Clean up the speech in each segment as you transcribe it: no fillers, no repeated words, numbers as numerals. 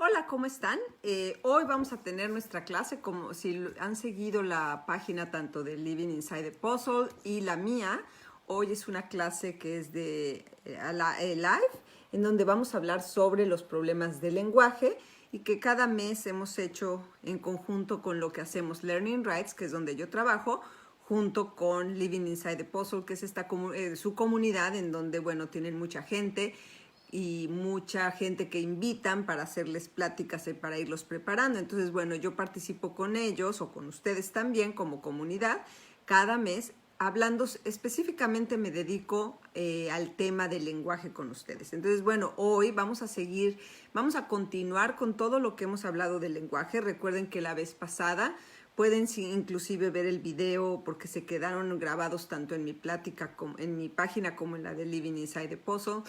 Hola, ¿cómo están? Hoy vamos a tener nuestra clase, como si han seguido la página tanto de Living Inside the Puzzle y la mía. Hoy es una clase que es de live, en donde vamos a hablar sobre los problemas del lenguaje y que cada mes hemos hecho en conjunto con lo que hacemos Learning Rights, que es donde yo trabajo, junto con Living Inside the Puzzle, que es su comunidad en donde, bueno, tienen mucha gente y mucha gente que invitan para hacerles pláticas y para irlos preparando. Entonces, bueno, yo participo con ellos o con ustedes también como comunidad cada mes. Hablando específicamente me dedico al tema del lenguaje con ustedes. Entonces, bueno, hoy vamos a continuar con todo lo que hemos hablado del lenguaje. Recuerden que la vez pasada pueden inclusive ver el video porque se quedaron grabados tanto en mi plática, como en mi página como en la de Living Inside the Puzzle,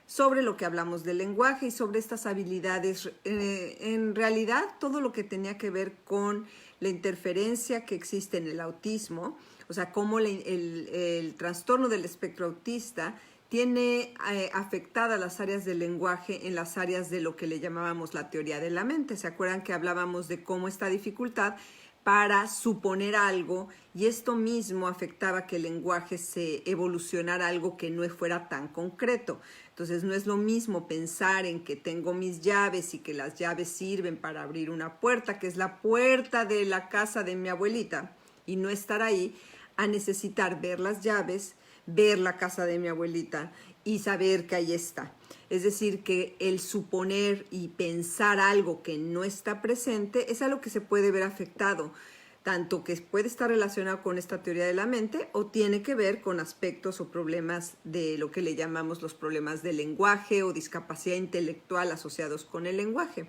sobre lo que hablamos del lenguaje y sobre estas habilidades. En realidad, todo lo que tenía que ver con la interferencia que existe en el autismo, o sea, cómo el trastorno del espectro autista tiene afectadas las áreas del lenguaje en las áreas de lo que le llamábamos la teoría de la mente. ¿Se acuerdan que hablábamos de cómo esta dificultad para suponer algo, y esto mismo afectaba que el lenguaje se evolucionara a algo que no fuera tan concreto? Entonces no es lo mismo pensar en que tengo mis llaves y que las llaves sirven para abrir una puerta, que es la puerta de la casa de mi abuelita, y no estar ahí, a necesitar ver las llaves, ver la casa de mi abuelita y saber que ahí está. Es decir, que el suponer y pensar algo que no está presente es algo que se puede ver afectado, tanto que puede estar relacionado con esta teoría de la mente o tiene que ver con aspectos o problemas de lo que le llamamos los problemas del lenguaje o discapacidad intelectual asociados con el lenguaje.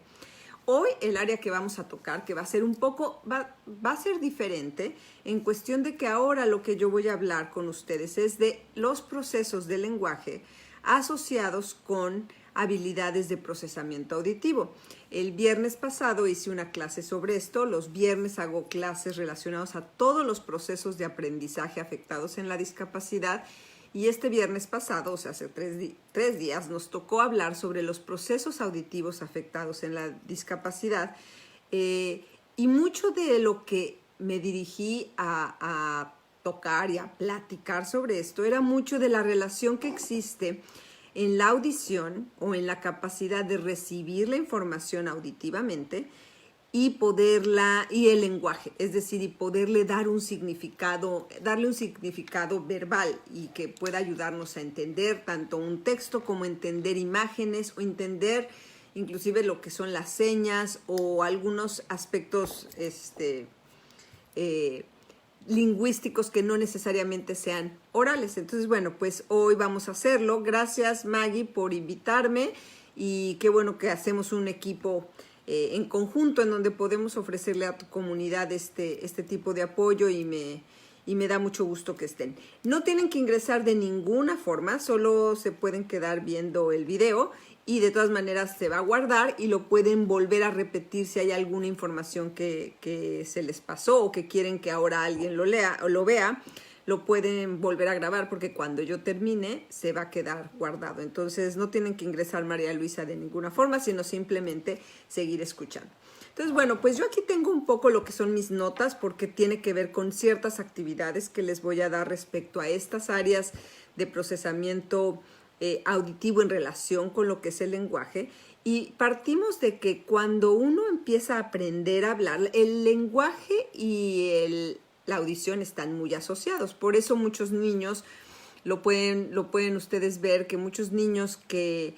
Hoy el área que vamos a tocar, que va a ser va a ser diferente en cuestión de que ahora lo que yo voy a hablar con ustedes es de los procesos del lenguaje asociados con habilidades de procesamiento auditivo. El viernes pasado hice una clase sobre esto. Los viernes hago clases relacionadas a todos los procesos de aprendizaje afectados en la discapacidad. Y este viernes pasado, o sea, hace tres días, nos tocó hablar sobre los procesos auditivos afectados en la discapacidad. Y mucho de lo que me dirigí a tocar y a platicar sobre esto era mucho de la relación que existe en la audición o en la capacidad de recibir la información auditivamente y el lenguaje, es decir, y poderle darle un significado verbal y que pueda ayudarnos a entender tanto un texto como entender imágenes o entender inclusive lo que son las señas o algunos aspectos lingüísticos que no necesariamente sean orales. Entonces, bueno, pues hoy vamos a hacerlo. Gracias, Maggie, por invitarme, y qué bueno que hacemos un equipo en conjunto en donde podemos ofrecerle a tu comunidad este tipo de apoyo, y me da mucho gusto que estén. No tienen que ingresar de ninguna forma, solo se pueden quedar viendo el video y de todas maneras se va a guardar y lo pueden volver a repetir si hay alguna información que se les pasó o que quieren que ahora alguien lo lea o lo vea. Lo pueden volver a grabar porque cuando yo termine se va a quedar guardado. Entonces no tienen que ingresar, María Luisa, de ninguna forma, sino simplemente seguir escuchando. Entonces, bueno, pues yo aquí tengo un poco lo que son mis notas porque tiene que ver con ciertas actividades que les voy a dar respecto a estas áreas de procesamiento auditivo en relación con lo que es el lenguaje. Y partimos de que cuando uno empieza a aprender a hablar, el lenguaje y la audición están muy asociados. Por eso muchos niños, lo pueden ustedes ver, que muchos niños que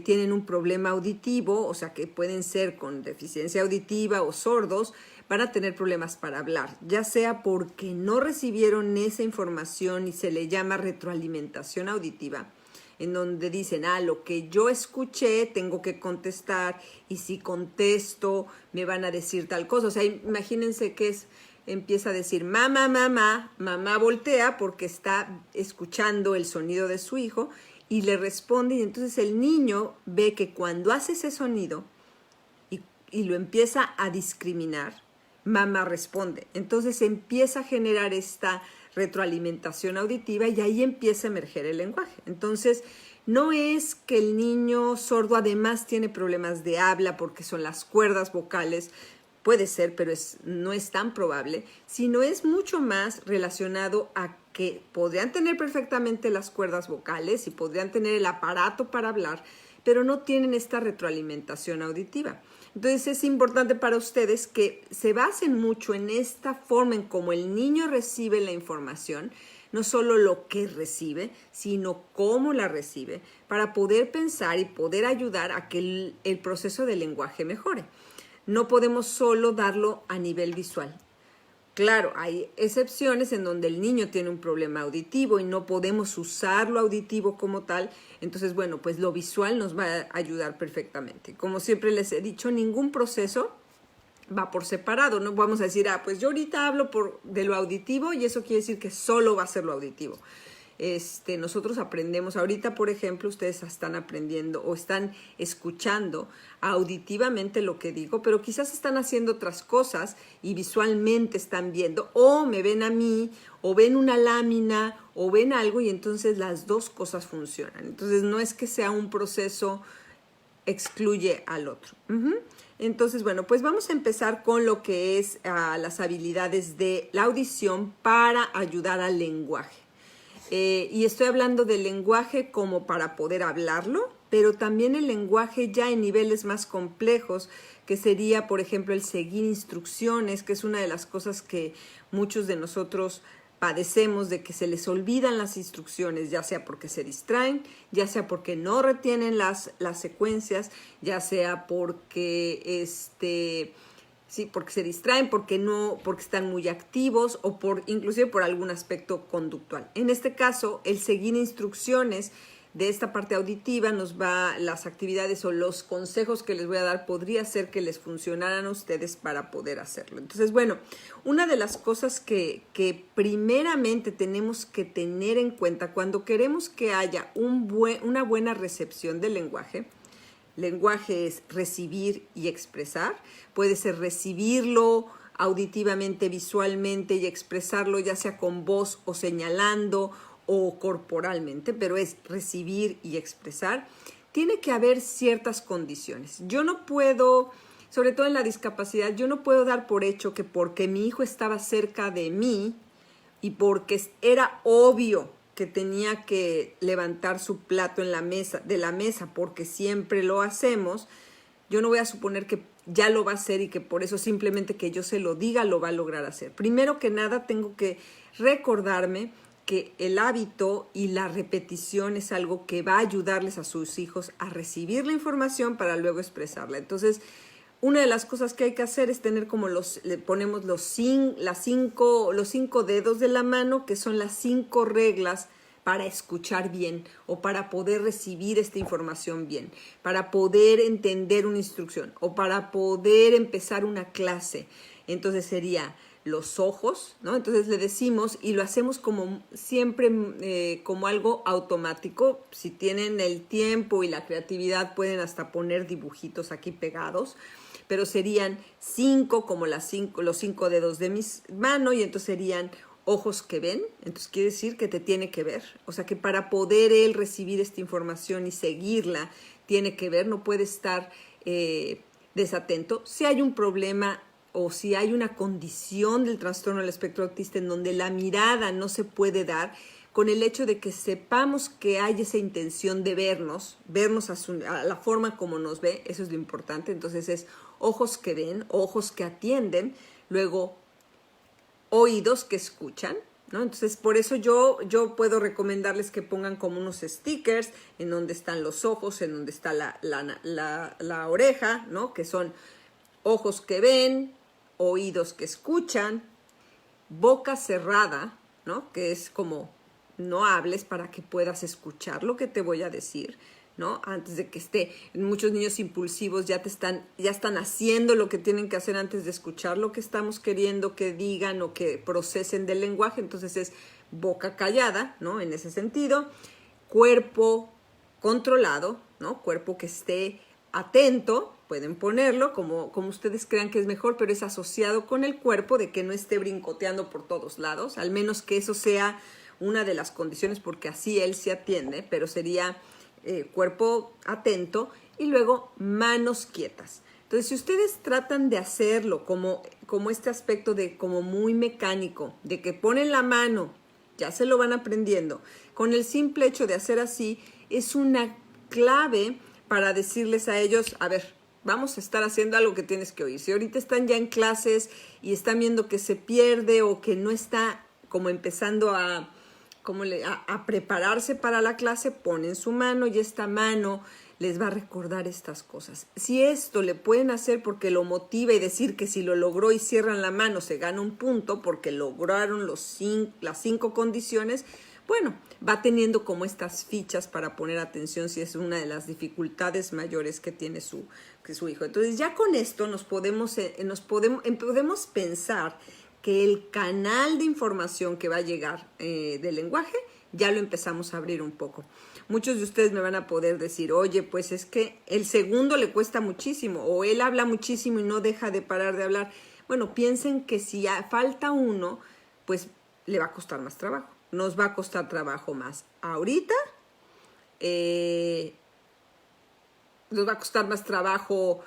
tienen un problema auditivo, o sea, que pueden ser con deficiencia auditiva o sordos, van a tener problemas para hablar, ya sea porque no recibieron esa información y se le llama retroalimentación auditiva, en donde dicen, lo que yo escuché tengo que contestar, y si contesto me van a decir tal cosa. O sea, imagínense que empieza a decir mamá, mamá, mamá voltea porque está escuchando el sonido de su hijo y le responde, y entonces el niño ve que cuando hace ese sonido y lo empieza a discriminar, mamá responde. Entonces empieza a generar esta retroalimentación auditiva y ahí empieza a emerger el lenguaje. Entonces, No es que el niño sordo además tiene problemas de habla porque son las cuerdas vocales, puede ser, pero no es tan probable, sino es mucho más relacionado a que podrían tener perfectamente las cuerdas vocales y podrían tener el aparato para hablar, pero no tienen esta retroalimentación auditiva. Entonces es importante para ustedes que se basen mucho en esta forma en cómo el niño recibe la información, no solo lo que recibe, sino cómo la recibe, para poder pensar y poder ayudar a que el proceso del lenguaje mejore. No podemos solo darlo a nivel visual. Claro, hay excepciones en donde el niño tiene un problema auditivo y no podemos usar lo auditivo como tal. Entonces, bueno, pues lo visual nos va a ayudar perfectamente. Como siempre les he dicho, ningún proceso va por separado. No vamos a decir, pues yo ahorita hablo de lo auditivo y eso quiere decir que solo va a ser lo auditivo. Nosotros aprendemos, ahorita por ejemplo, ustedes están aprendiendo o están escuchando auditivamente lo que digo, pero quizás están haciendo otras cosas y visualmente están viendo, o me ven a mí, o ven una lámina, o ven algo, y entonces las dos cosas funcionan. Entonces no es que sea un proceso excluye al otro. Entonces, bueno, pues vamos a empezar con lo que es las habilidades de la audición para ayudar al lenguaje. Y estoy hablando del lenguaje como para poder hablarlo, pero también el lenguaje ya en niveles más complejos, que sería, por ejemplo, el seguir instrucciones, que es una de las cosas que muchos de nosotros padecemos, de que se les olvidan las instrucciones, ya sea porque se distraen, ya sea porque no retienen las secuencias, ya sea porque porque se distraen, porque están muy activos o inclusive por algún aspecto conductual. En este caso, el seguir instrucciones de esta parte auditiva las actividades o los consejos que les voy a dar podría ser que les funcionaran a ustedes para poder hacerlo. Entonces, bueno, una de las cosas que primeramente tenemos que tener en cuenta cuando queremos que haya una buena recepción del lenguaje. Lenguaje es recibir y expresar. Puede ser recibirlo auditivamente, visualmente y expresarlo ya sea con voz o señalando o corporalmente, pero es recibir y expresar. Tiene que haber ciertas condiciones. Yo no puedo, sobre todo en la discapacidad, yo no puedo dar por hecho que porque mi hijo estaba cerca de mí y porque era obvio que tenía que levantar su plato de la mesa porque siempre lo hacemos, yo no voy a suponer que ya lo va a hacer y que por eso simplemente que yo se lo diga lo va a lograr hacer. Primero que nada tengo que recordarme que el hábito y la repetición es algo que va a ayudarles a sus hijos a recibir la información para luego expresarla. Entonces, una de las cosas que hay que hacer es tener como le ponemos los 5 dedos de la mano, que son las 5 reglas para escuchar bien o para poder recibir esta información bien, para poder entender una instrucción o para poder empezar una clase. Entonces sería los ojos, ¿no? Entonces le decimos y lo hacemos como siempre como algo automático. Si tienen el tiempo y la creatividad pueden hasta poner dibujitos aquí pegados, pero serían 5 como los 5 dedos de mi mano y entonces serían ojos que ven, entonces quiere decir que te tiene que ver, o sea que para poder él recibir esta información y seguirla, tiene que ver, no puede estar desatento. Si hay un problema o si hay una condición del trastorno del espectro autista en donde la mirada no se puede dar, con el hecho de que sepamos que hay esa intención de vernos a la forma como nos ve, eso es lo importante. Entonces es ojos que ven, ojos que atienden, luego oídos que escuchan, ¿no? Entonces, por eso yo puedo recomendarles que pongan como unos stickers en donde están los ojos, en donde está la oreja, ¿no? Que son ojos que ven, oídos que escuchan, boca cerrada, ¿no? Que es como no hables para que puedas escuchar lo que te voy a decir, ¿no? Antes de que muchos niños impulsivos ya están haciendo lo que tienen que hacer antes de escuchar lo que estamos queriendo que digan o que procesen del lenguaje. Entonces es boca callada, ¿no? En ese sentido, cuerpo controlado, ¿no? Cuerpo que esté atento, pueden ponerlo como ustedes crean que es mejor, pero es asociado con el cuerpo, de que no esté brincoteando por todos lados, al menos que eso sea una de las condiciones, porque así él se atiende, pero sería cuerpo atento y luego manos quietas. Entonces, si ustedes tratan de hacerlo como este aspecto de como muy mecánico, de que ponen la mano, ya se lo van aprendiendo, con el simple hecho de hacer así, es una clave para decirles a ellos, a ver, vamos a estar haciendo algo que tienes que oír. Si ahorita están ya en clases y están viendo que se pierde o que no está como empezando a prepararse para la clase, ponen su mano y esta mano les va a recordar estas cosas. Si esto le pueden hacer porque lo motiva y decir que si lo logró y cierran la mano se gana un punto porque lograron las 5 condiciones, bueno, va teniendo como estas fichas para poner atención si es una de las dificultades mayores que tiene su hijo. Entonces ya con esto podemos pensar que el canal de información que va a llegar del lenguaje ya lo empezamos a abrir un poco. Muchos de ustedes me van a poder decir, oye, pues es que el segundo le cuesta muchísimo o él habla muchísimo y no deja de parar de hablar. Bueno, piensen que si falta uno, pues le va a costar más trabajo. Nos va a costar trabajo más ahorita, nos va a costar más trabajo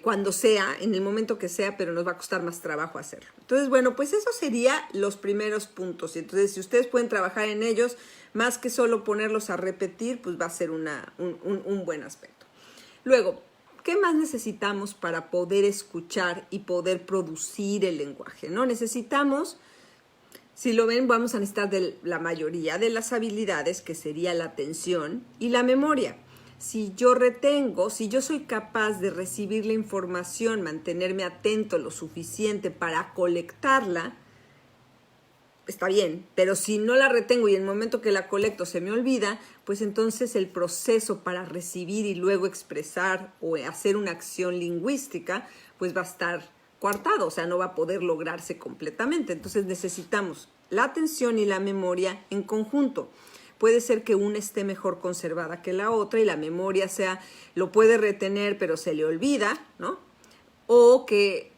cuando sea, en el momento que sea, pero nos va a costar más trabajo hacerlo. Entonces, bueno, pues eso serían los primeros puntos. Y entonces, si ustedes pueden trabajar en ellos, más que solo ponerlos a repetir, pues va a ser un buen aspecto. Luego, ¿qué más necesitamos para poder escuchar y poder producir el lenguaje? ¿No? Necesitamos, si lo ven, vamos a necesitar de la mayoría de las habilidades, que sería la atención y la memoria. Si yo soy capaz de recibir la información, mantenerme atento lo suficiente para colectarla, está bien, pero si no la retengo y en el momento que la colecto se me olvida, pues entonces el proceso para recibir y luego expresar o hacer una acción lingüística, pues va a estar coartado, o sea, no va a poder lograrse completamente. Entonces necesitamos la atención y la memoria en conjunto. Puede ser que una esté mejor conservada que la otra y la memoria lo puede retener, pero se le olvida, ¿no? O que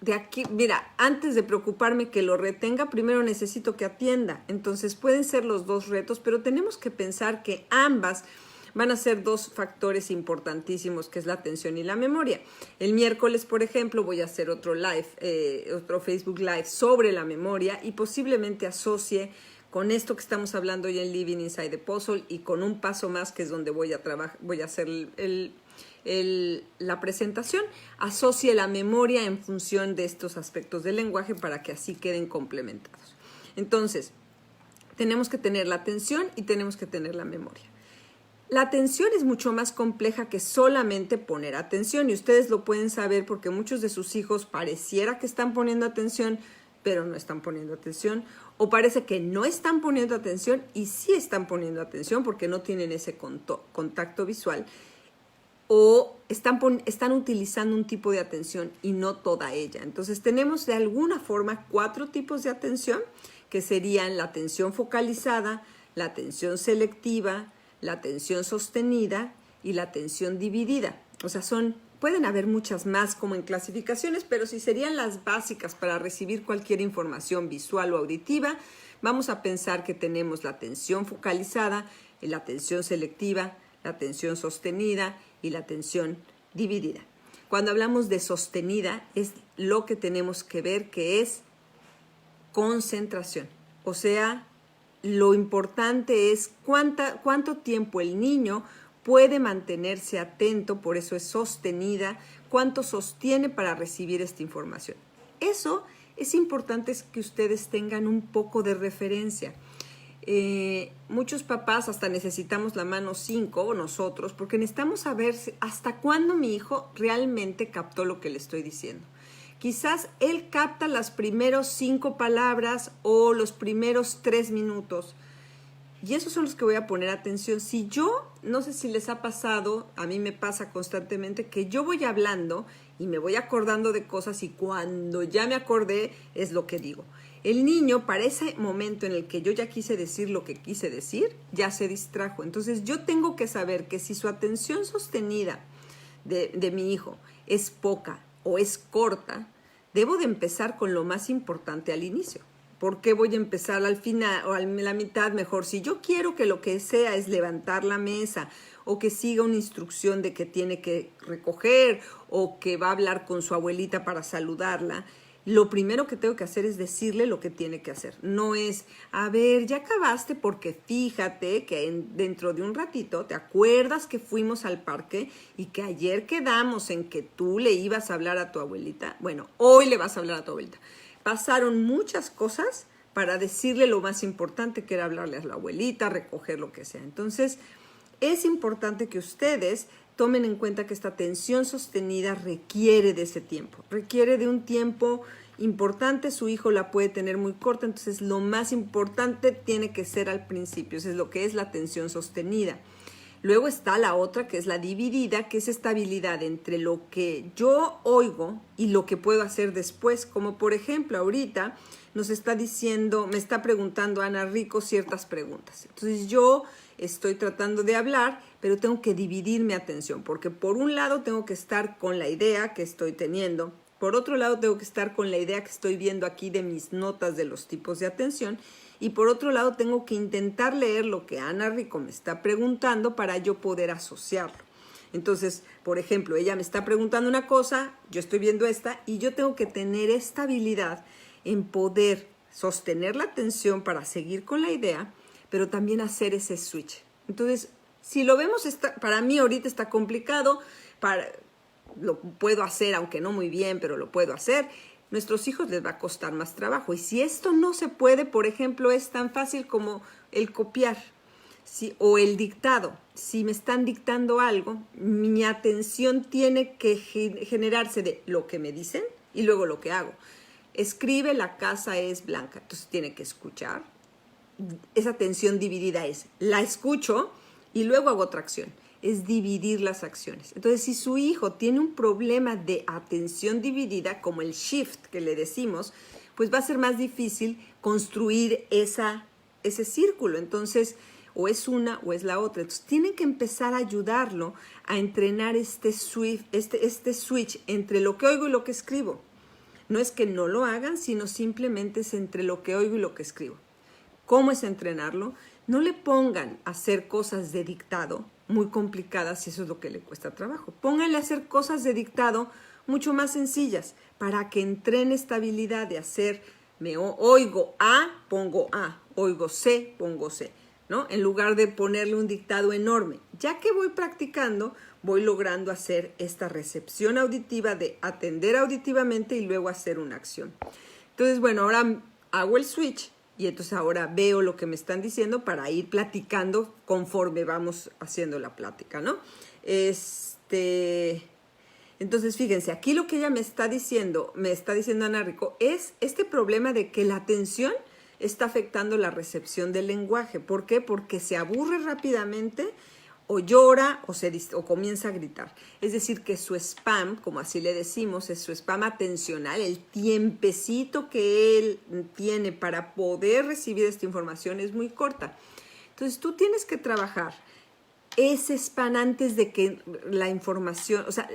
de aquí, mira, antes de preocuparme que lo retenga, primero necesito que atienda. Entonces pueden ser los dos retos, pero tenemos que pensar que ambas van a ser dos factores importantísimos, que es la atención y la memoria. El miércoles, por ejemplo, voy a hacer otro Facebook Live sobre la memoria y posiblemente asocie con esto que estamos hablando ya en Living Inside the Puzzle y con un paso más, que es donde voy a hacer la presentación, asocie la memoria en función de estos aspectos del lenguaje para que así queden complementados. Entonces, tenemos que tener la atención y tenemos que tener la memoria. La atención es mucho más compleja que solamente poner atención y ustedes lo pueden saber porque muchos de sus hijos pareciera que están poniendo atención, pero no están poniendo atención, o parece que no están poniendo atención y sí están poniendo atención porque no tienen ese contacto visual, o están utilizando un tipo de atención y no toda ella. Entonces tenemos de alguna forma 4 tipos de atención, que serían la atención focalizada, la atención selectiva, la atención sostenida y la atención dividida. O sea, pueden haber muchas más como en clasificaciones, pero si serían las básicas para recibir cualquier información visual o auditiva, vamos a pensar que tenemos la atención focalizada, la atención selectiva, la atención sostenida y la atención dividida. Cuando hablamos de sostenida, es lo que tenemos que ver, que es concentración. O sea, lo importante es cuánto tiempo el niño puede mantenerse atento, por eso es sostenida, cuánto sostiene para recibir esta información. Eso es importante, que ustedes tengan un poco de referencia. Muchos papás hasta necesitamos la mano 5, nosotros, porque necesitamos saber hasta cuándo mi hijo realmente captó lo que le estoy diciendo. Quizás él capta las primeros 5 palabras o los primeros 3 minutos. Y esos son los que voy a poner atención. Si yo, no sé si les ha pasado, a mí me pasa constantemente, que yo voy hablando y me voy acordando de cosas y cuando ya me acordé es lo que digo. El niño, para ese momento en el que yo ya quise decir lo que quise decir, ya se distrajo. Entonces yo tengo que saber que si su atención sostenida de mi hijo es poca o es corta, debo de empezar con lo más importante al inicio. ¿Por qué voy a empezar al final o a la mitad? Mejor, si yo quiero que lo que sea es levantar la mesa o que siga una instrucción de que tiene que recoger o que va a hablar con su abuelita para saludarla, lo primero que tengo que hacer es decirle lo que tiene que hacer. No es, a ver, ya acabaste porque fíjate que dentro de un ratito, ¿te acuerdas que fuimos al parque y que ayer quedamos en que tú le ibas a hablar a tu abuelita? Bueno, hoy le vas a hablar a tu abuelita. Pasaron muchas cosas para decirle lo más importante, que era hablarle a la abuelita, recoger lo que sea. Entonces, es importante que ustedes tomen en cuenta que esta atención sostenida requiere de ese tiempo, requiere de un tiempo importante. Su hijo la puede tener muy corta, entonces lo más importante tiene que ser al principio, eso es lo que es la atención sostenida. Luego está la otra, que es la dividida, que es esta habilidad entre lo que yo oigo y lo que puedo hacer después. Como por ejemplo, ahorita nos está diciendo, me está preguntando Ana Rico ciertas preguntas. Entonces yo estoy tratando de hablar, pero tengo que dividir mi atención, porque por un lado tengo que estar con la idea que estoy teniendo, por otro lado tengo que estar con la idea que estoy viendo aquí de mis notas de los tipos de atención, y por otro lado tengo que intentar leer lo que Ana Rico me está preguntando para yo poder asociarlo. Entonces, por ejemplo, ella me está preguntando una cosa, yo estoy viendo esta, y yo tengo que tener esta habilidad en poder sostener la atención para seguir con la idea, pero también hacer ese switch. Entonces, si lo vemos, para mí ahorita está complicado, lo puedo hacer, aunque no muy bien, pero lo puedo hacer. Nuestros hijos les va a costar más trabajo. Y si esto no se puede, por ejemplo, es tan fácil como el copiar, ¿sí? O el dictado. Si me están dictando algo, mi atención tiene que generarse de lo que me dicen y luego lo que hago. Escribe, la casa es blanca. Entonces tiene que escuchar. Esa atención dividida es, la escucho y luego hago otra acción. Es dividir las acciones. Entonces, si su hijo tiene un problema de atención dividida, como el shift que le decimos, pues va a ser más difícil construir ese círculo. Entonces, o es una o es la otra. Entonces, tienen que empezar a ayudarlo a entrenar este switch entre lo que oigo y lo que escribo. No es que no lo hagan, sino simplemente es entre lo que oigo y lo que escribo. ¿Cómo es entrenarlo? No le pongan a hacer cosas de dictado muy complicadas si eso es lo que le cuesta trabajo. Pónganle a hacer cosas de dictado mucho más sencillas para que entrene esta habilidad de hacer, oigo A, pongo A, oigo C, pongo C, ¿no? En lugar de ponerle un dictado enorme. Ya que voy practicando, voy logrando hacer esta recepción auditiva de atender auditivamente y luego hacer una acción. Entonces, bueno, ahora hago el switch. Y entonces ahora veo lo que me están diciendo para ir platicando conforme vamos haciendo la plática, ¿no? Entonces, fíjense, aquí lo que ella me está diciendo Ana Rico, es este problema de que la atención está afectando la recepción del lenguaje. ¿Por qué? Porque se aburre rápidamente, o llora o comienza a gritar. Es decir, que su spam, como así le decimos, es su spam atencional, el tiempecito que él tiene para poder recibir esta información es muy corta. Entonces tú tienes que trabajar ese spam antes de que la información, o sea,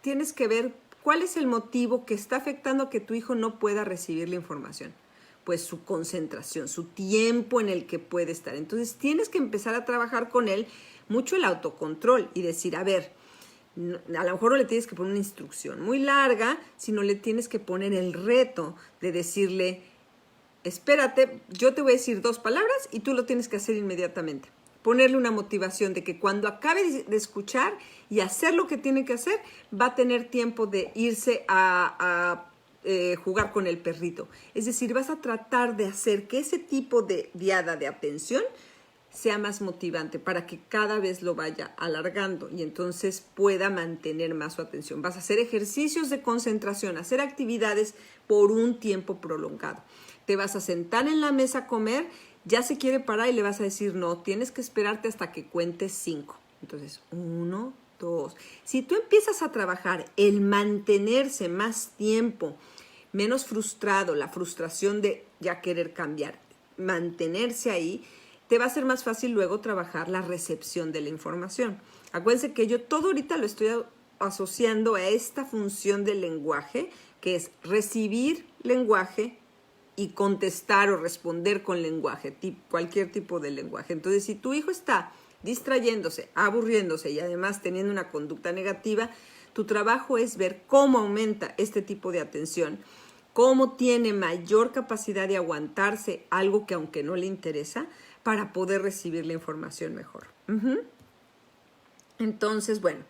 tienes que ver cuál es el motivo que está afectando a que tu hijo no pueda recibir la información. Pues su concentración, su tiempo en el que puede estar. Entonces tienes que empezar a trabajar con él mucho el autocontrol y decir, a ver, a lo mejor no le tienes que poner una instrucción muy larga, sino le tienes que poner el reto de decirle, espérate, yo te voy a decir 2 palabras y tú lo tienes que hacer inmediatamente. Ponerle una motivación de que cuando acabe de escuchar y hacer lo que tiene que hacer, va a tener tiempo de irse a jugar con el perrito. Es decir, vas a tratar de hacer que ese tipo de diada de atención sea más motivante para que cada vez lo vaya alargando y entonces pueda mantener más su atención. Vas a hacer ejercicios de concentración, hacer actividades por un tiempo prolongado. Te vas a sentar en la mesa a comer, ya se quiere parar y le vas a decir, no, tienes que esperarte hasta que cuentes 5. Entonces, 1, 2. Si tú empiezas a trabajar el mantenerse más tiempo, menos frustrado, la frustración de ya querer cambiar, mantenerse ahí, te va a ser más fácil luego trabajar la recepción de la información. Acuérdense que yo todo ahorita lo estoy asociando a esta función del lenguaje, que es recibir lenguaje y contestar o responder con lenguaje, cualquier tipo de lenguaje. Entonces, si tu hijo está distrayéndose, aburriéndose y además teniendo una conducta negativa, tu trabajo es ver cómo aumenta este tipo de atención, cómo tiene mayor capacidad de aguantarse algo que aunque no le interesa, para poder recibir la información mejor. Entonces, bueno,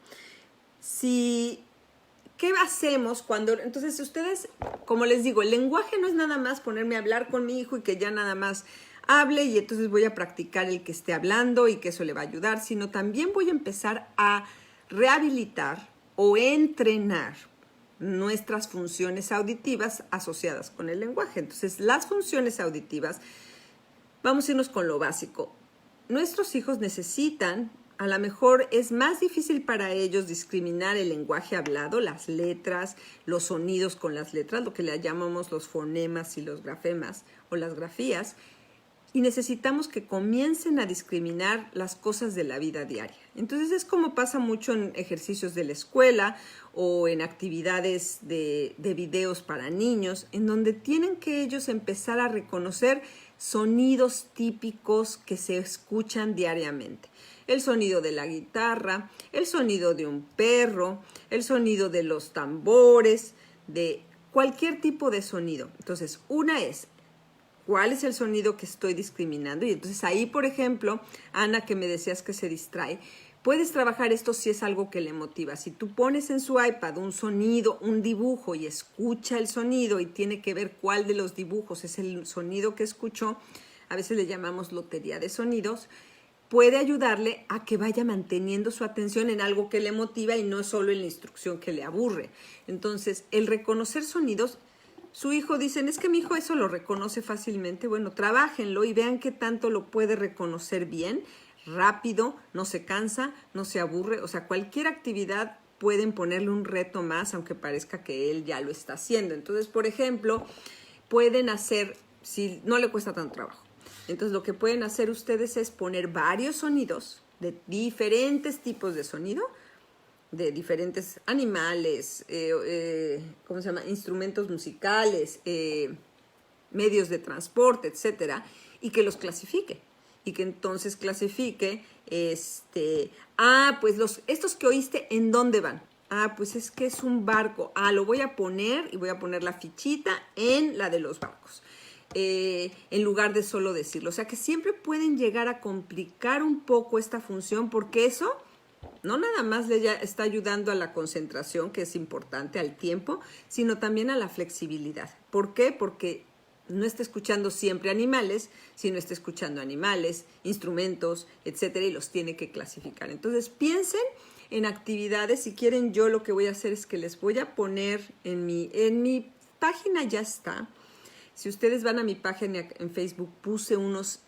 ¿qué hacemos cuando? Entonces, ustedes, como les digo, el lenguaje no es nada más ponerme a hablar con mi hijo y que ya nada más hable y entonces voy a practicar el que esté hablando y que eso le va a ayudar, sino también voy a empezar a rehabilitar o entrenar nuestras funciones auditivas asociadas con el lenguaje. Entonces, las funciones auditivas, vamos a irnos con lo básico. Nuestros hijos necesitan, a lo mejor es más difícil para ellos discriminar el lenguaje hablado, las letras, los sonidos con las letras, lo que le llamamos los fonemas y los grafemas o las grafías, y necesitamos que comiencen a discriminar las cosas de la vida diaria. Entonces es como pasa mucho en ejercicios de la escuela o en actividades de videos para niños, en donde tienen que ellos empezar a reconocer sonidos típicos que se escuchan diariamente. El sonido de la guitarra, el sonido de un perro, el sonido de los tambores, de cualquier tipo de sonido. Entonces, una es, ¿cuál es el sonido que estoy discriminando? Y entonces ahí, por ejemplo, Ana, que me decías que se distrae, puedes trabajar esto si es algo que le motiva. Si tú pones en su iPad un sonido, un dibujo y escucha el sonido y tiene que ver cuál de los dibujos es el sonido que escuchó, a veces le llamamos lotería de sonidos, puede ayudarle a que vaya manteniendo su atención en algo que le motiva y no solo en la instrucción que le aburre. Entonces, el reconocer sonidos, su hijo dicen, es que mi hijo eso lo reconoce fácilmente. Bueno, trabájenlo y vean qué tanto lo puede reconocer bien, rápido, no se cansa, no se aburre. O sea, cualquier actividad pueden ponerle un reto más, aunque parezca que él ya lo está haciendo. Entonces, por ejemplo, pueden hacer, si no le cuesta tanto trabajo, entonces lo que pueden hacer ustedes es poner varios sonidos de diferentes tipos de sonido, de diferentes animales, ¿cómo se llama? Instrumentos musicales, medios de transporte, etcétera, y que los clasifique. Y que entonces clasifique, pues estos que oíste, ¿en dónde van? Pues es que es un barco. Lo voy a poner y voy a poner la fichita en la de los barcos. En lugar de solo decirlo. O sea que siempre pueden llegar a complicar un poco esta función porque eso no nada más le está ayudando a la concentración, que es importante, al tiempo, sino también a la flexibilidad. ¿Por qué? Porque no está escuchando siempre animales, sino está escuchando animales, instrumentos, etcétera, y los tiene que clasificar. Entonces piensen en actividades. Si quieren, yo lo que voy a hacer es que les voy a poner en mi página, ya está. Si ustedes van a mi página en Facebook, puse unos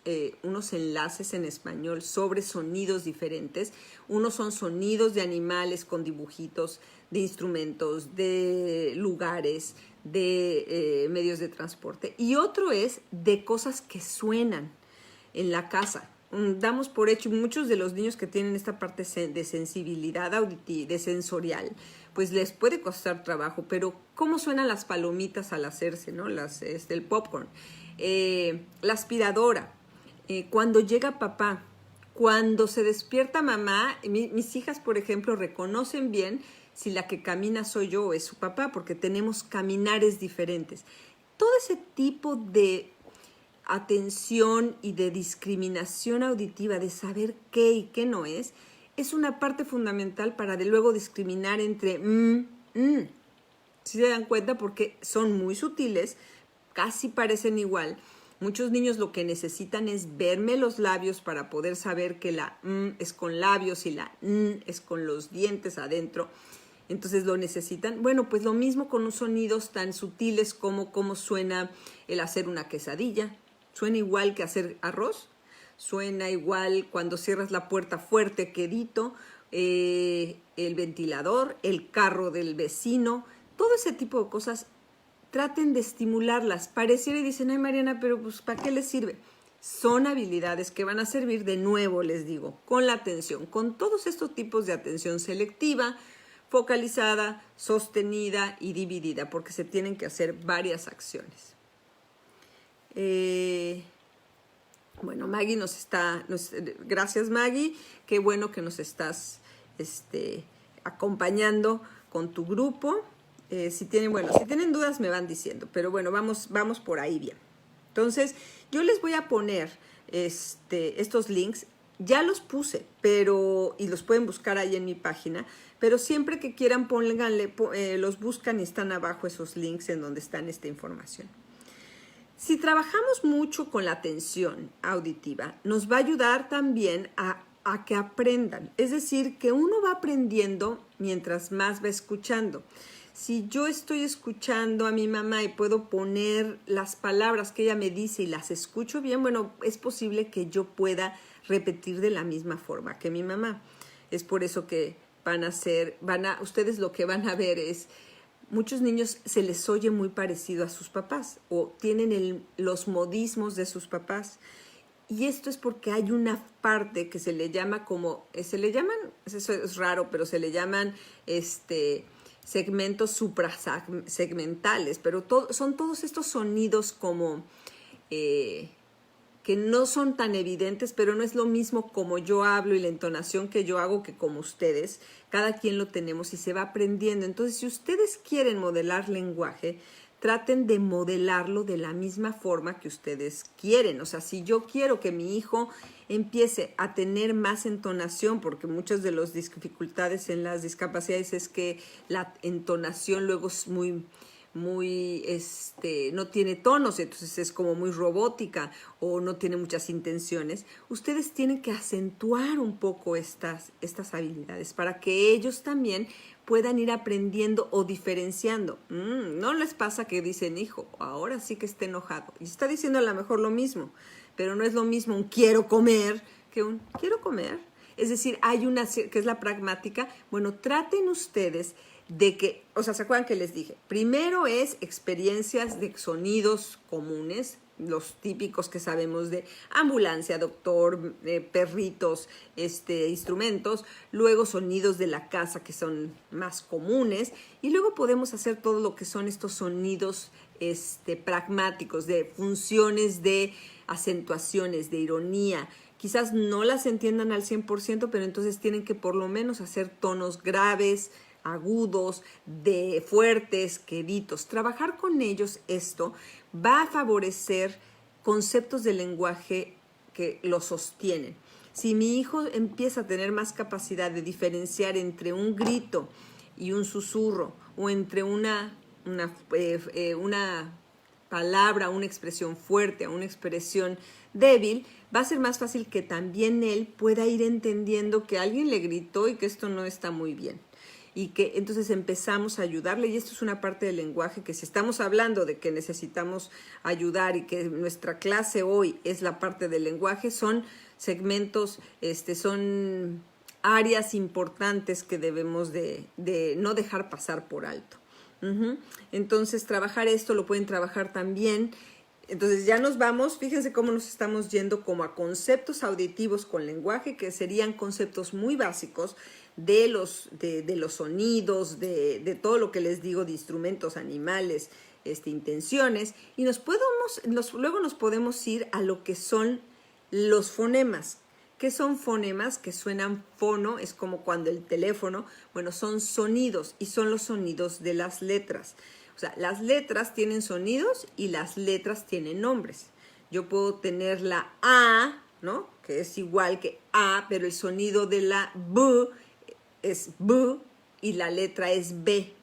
enlaces en español sobre sonidos diferentes. Unos son sonidos de animales con dibujitos, de instrumentos, de lugares, de medios de transporte. Y otro es de cosas que suenan en la casa. Damos por hecho, muchos de los niños que tienen esta parte de sensibilidad auditiva, de sensorial, pues les puede costar trabajo, pero ¿cómo suenan las palomitas al hacerse, ¿no? El popcorn, la aspiradora, cuando llega papá, cuando se despierta mamá. Mis hijas, por ejemplo, reconocen bien si la que camina soy yo o es su papá, porque tenemos caminares diferentes. Todo ese tipo de atención y de discriminación auditiva, de saber qué y qué no es una parte fundamental para de luego discriminar entre Si se dan cuenta, porque son muy sutiles, casi parecen igual. Muchos niños lo que necesitan es verme los labios para poder saber que la es con labios y la es con los dientes adentro. Entonces lo necesitan. Bueno, pues lo mismo con unos sonidos tan sutiles como cómo suena el hacer una quesadilla. Suena igual que hacer arroz. Suena igual cuando cierras la puerta fuerte, quedito, el ventilador, el carro del vecino, todo ese tipo de cosas. Traten de estimularlas. Pareciera y dicen, ay Mariana, pero pues ¿para qué les sirve? Son habilidades que van a servir, de nuevo les digo, con la atención, con todos estos tipos de atención selectiva, focalizada, sostenida y dividida, porque se tienen que hacer varias acciones. Bueno, Maggie gracias Maggie, qué bueno que nos estás acompañando con tu grupo. Si tienen dudas me van diciendo, pero bueno, vamos por ahí bien. Entonces, yo les voy a poner estos links, ya los puse, y los pueden buscar ahí en mi página, pero siempre que quieran pónganle, los buscan y están abajo esos links en donde están esta información. Si trabajamos mucho con la atención auditiva, nos va a ayudar también a que aprendan. Es decir, que uno va aprendiendo mientras más va escuchando. Si yo estoy escuchando a mi mamá y puedo poner las palabras que ella me dice y las escucho bien, bueno, es posible que yo pueda repetir de la misma forma que mi mamá. Es por eso que ustedes lo que van a ver es, muchos niños se les oye muy parecido a sus papás o tienen los modismos de sus papás. Y esto es porque hay una parte que se le llama eso es raro, pero se le llaman segmentos suprasegmentales, pero son todos estos sonidos como que no son tan evidentes, pero no es lo mismo como yo hablo y la entonación que yo hago que como ustedes. Cada quien lo tenemos y se va aprendiendo. Entonces, si ustedes quieren modelar lenguaje, traten de modelarlo de la misma forma que ustedes quieren. O sea, si yo quiero que mi hijo empiece a tener más entonación, porque muchas de las dificultades en las discapacidades es que la entonación luego es muy no tiene tonos, entonces es como muy robótica o no tiene muchas intenciones. Ustedes tienen que acentuar un poco estas habilidades para que ellos también puedan ir aprendiendo o diferenciando. No les pasa que dicen, hijo, ahora sí que está enojado. Y está diciendo a lo mejor lo mismo, pero no es lo mismo un quiero comer que un quiero comer. Es decir, hay una que es la pragmática. Bueno, traten ustedes de que, o sea, ¿se acuerdan que les dije? Primero es experiencias de sonidos comunes, los típicos que sabemos de ambulancia, doctor, perritos, instrumentos, luego sonidos de la casa que son más comunes, y luego podemos hacer todo lo que son estos sonidos pragmáticos, de funciones de acentuaciones, de ironía. Quizás no las entiendan al 100%, pero entonces tienen que por lo menos hacer tonos graves, agudos, de fuertes, queditos. Trabajar con ellos esto va a favorecer conceptos de lenguaje que lo sostienen. Si mi hijo empieza a tener más capacidad de diferenciar entre un grito y un susurro, o entre una palabra, una expresión fuerte, una expresión débil, va a ser más fácil que también él pueda ir entendiendo que alguien le gritó y que esto no está muy bien. Y que entonces empezamos a ayudarle, y esto es una parte del lenguaje que si estamos hablando de que necesitamos ayudar y que nuestra clase hoy es la parte del lenguaje, son segmentos, son áreas importantes que debemos de no dejar pasar por alto. Entonces trabajar esto lo pueden trabajar también. Entonces ya nos vamos, fíjense cómo nos estamos yendo como a conceptos auditivos con lenguaje, que serían conceptos muy básicos de los sonidos, de todo lo que les digo, de instrumentos, animales, intenciones, y luego nos podemos ir a lo que son los fonemas. ¿Qué son fonemas? Que suenan fono, es como cuando el teléfono, bueno, son sonidos, y son los sonidos de las letras. O sea, las letras tienen sonidos y las letras tienen nombres. Yo puedo tener la A, ¿no? Que es igual que A, pero el sonido de la B es B y la letra es B.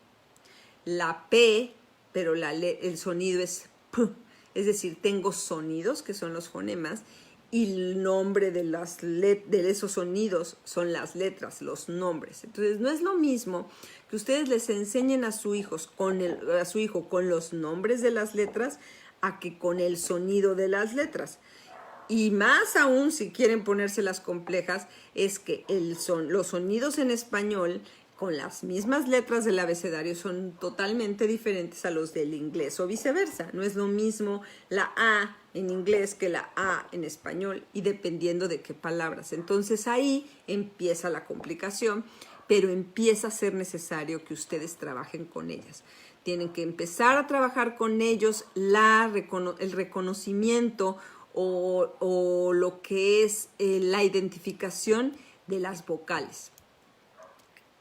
La P, pero el sonido es P. Es decir, tengo sonidos, que son los fonemas, y el nombre de esos sonidos son las letras, los nombres. Entonces, no es lo mismo que ustedes les enseñen a su hijo con los nombres de las letras a que con el sonido de las letras. Y más aún, si quieren ponérselas complejas, es que los sonidos en español con las mismas letras del abecedario son totalmente diferentes a los del inglés o viceversa. No es lo mismo la A en inglés que la A en español, y dependiendo de qué palabras. Entonces ahí empieza la complicación, pero empieza a ser necesario que ustedes trabajen con ellas. Tienen que empezar a trabajar con ellos el reconocimiento o lo que es la identificación de las vocales.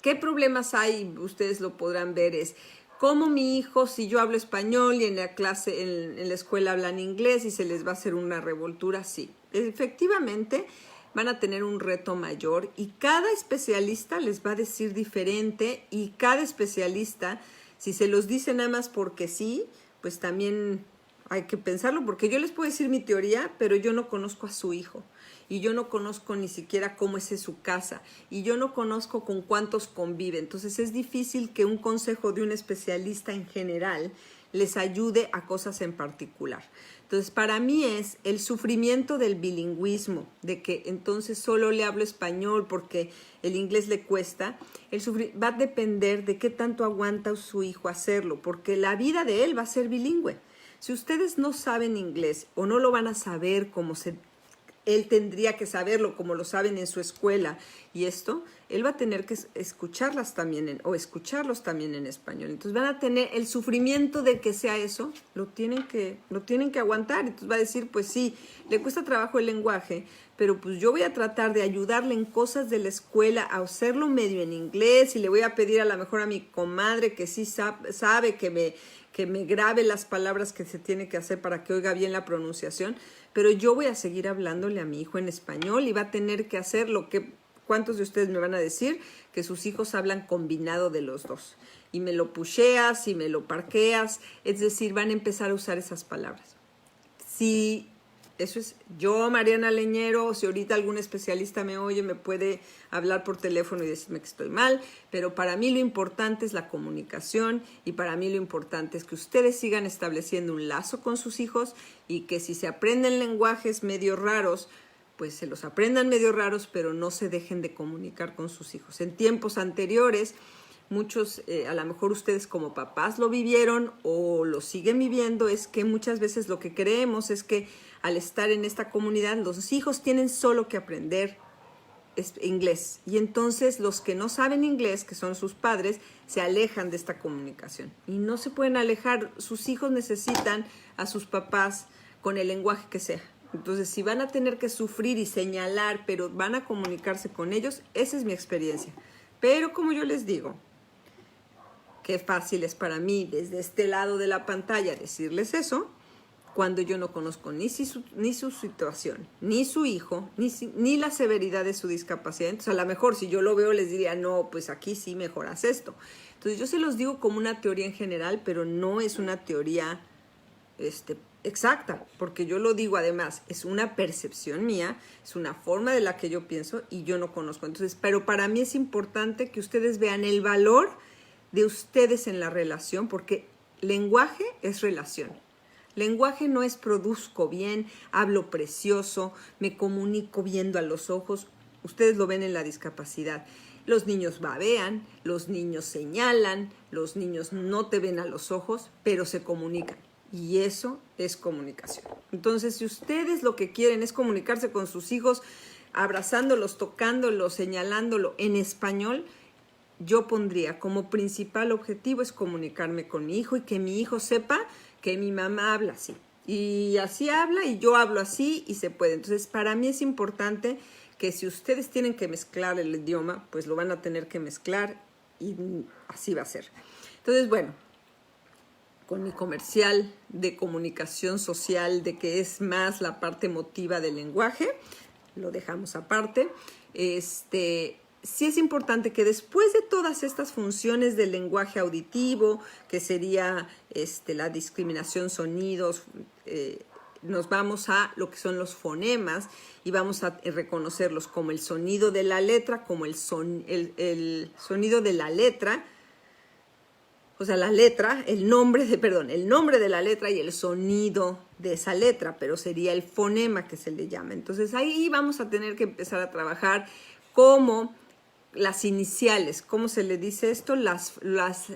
¿Qué problemas hay? Ustedes lo podrán ver, es cómo mi hijo, si yo hablo español y en la clase, en la escuela hablan inglés y se les va a hacer una revoltura. Sí, efectivamente van a tener un reto mayor y cada especialista les va a decir diferente, y cada especialista, si se los dice nada más porque sí, pues también hay que pensarlo, porque yo les puedo decir mi teoría, pero yo no conozco a su hijo. Y yo no conozco ni siquiera cómo es en su casa, y yo no conozco con cuántos convive. Entonces es difícil que un consejo de un especialista en general les ayude a cosas en particular. Entonces para mí es el sufrimiento del bilingüismo, de que entonces solo le hablo español porque el inglés le cuesta. Va a depender de qué tanto aguanta su hijo hacerlo, porque la vida de él va a ser bilingüe. Si ustedes no saben inglés o no lo van a saber como él tendría que saberlo, como lo saben en su escuela, y esto, él va a tener que escucharlas también o escucharlos también en español. Entonces van a tener el sufrimiento de que sea eso, lo tienen que aguantar. Entonces va a decir, pues sí, le cuesta trabajo el lenguaje, pero pues yo voy a tratar de ayudarle en cosas de la escuela a hacerlo medio en inglés, y le voy a pedir a lo mejor a mi comadre que sí sabe que me grabe las palabras que se tiene que hacer para que oiga bien la pronunciación, pero yo voy a seguir hablándole a mi hijo en español, y va a tener que hacer lo que, ¿cuántos de ustedes me van a decir? Que sus hijos hablan combinado de los dos, y me lo pusheas y me lo parqueas, es decir, van a empezar a usar esas palabras. Si eso es yo, Mariana Leñero, si ahorita algún especialista me oye, me puede hablar por teléfono y decirme que estoy mal, pero para mí lo importante es la comunicación, y para mí lo importante es que ustedes sigan estableciendo un lazo con sus hijos, y que si se aprenden lenguajes medio raros, pues se los aprendan medio raros, pero no se dejen de comunicar con sus hijos. En tiempos anteriores, muchos, a lo mejor ustedes como papás lo vivieron o lo siguen viviendo, es que muchas veces lo que creemos es que al estar en esta comunidad, los hijos tienen solo que aprender inglés. Y entonces los que no saben inglés, que son sus padres, se alejan de esta comunicación. Y no se pueden alejar. Sus hijos necesitan a sus papás con el lenguaje que sea. Entonces, si van a tener que sufrir y señalar, pero van a comunicarse con ellos, esa es mi experiencia. Pero como yo les digo, qué fácil es para mí desde este lado de la pantalla decirles eso, cuando yo no conozco ni su situación, ni su hijo, ni la severidad de su discapacidad. Entonces, a lo mejor si yo lo veo, les diría, no, pues aquí sí mejoras esto. Entonces, yo se los digo como una teoría en general, pero no es una teoría exacta, porque yo lo digo además, es una percepción mía, es una forma de la que yo pienso y yo no conozco. Entonces, pero para mí es importante que ustedes vean el valor de ustedes en la relación, porque lenguaje es relación. Lenguaje no es produzco bien, hablo precioso, me comunico viendo a los ojos. Ustedes lo ven en la discapacidad. Los niños babean, los niños señalan, los niños no te ven a los ojos, pero se comunican. Y eso es comunicación. Entonces, si ustedes lo que quieren es comunicarse con sus hijos, abrazándolos, tocándolos, señalándolo en español, yo pondría como principal objetivo es comunicarme con mi hijo y que mi hijo sepa que mi mamá habla así. Y así habla y yo hablo así y se puede. Entonces, para mí es importante que si ustedes tienen que mezclar el idioma, pues lo van a tener que mezclar y así va a ser. Entonces, bueno, con mi comercial de comunicación social, de que es más la parte emotiva del lenguaje, lo dejamos aparte. Sí es importante que después de todas estas funciones del lenguaje auditivo, que sería la discriminación sonidos, nos vamos a lo que son los fonemas y vamos a reconocerlos como el sonido de la letra, como el sonido de la letra, o sea, la letra, el nombre de la letra y el sonido de esa letra, pero sería el fonema que se le llama. Entonces ahí vamos a tener que empezar a trabajar como las iniciales, ¿cómo se le dice esto? Las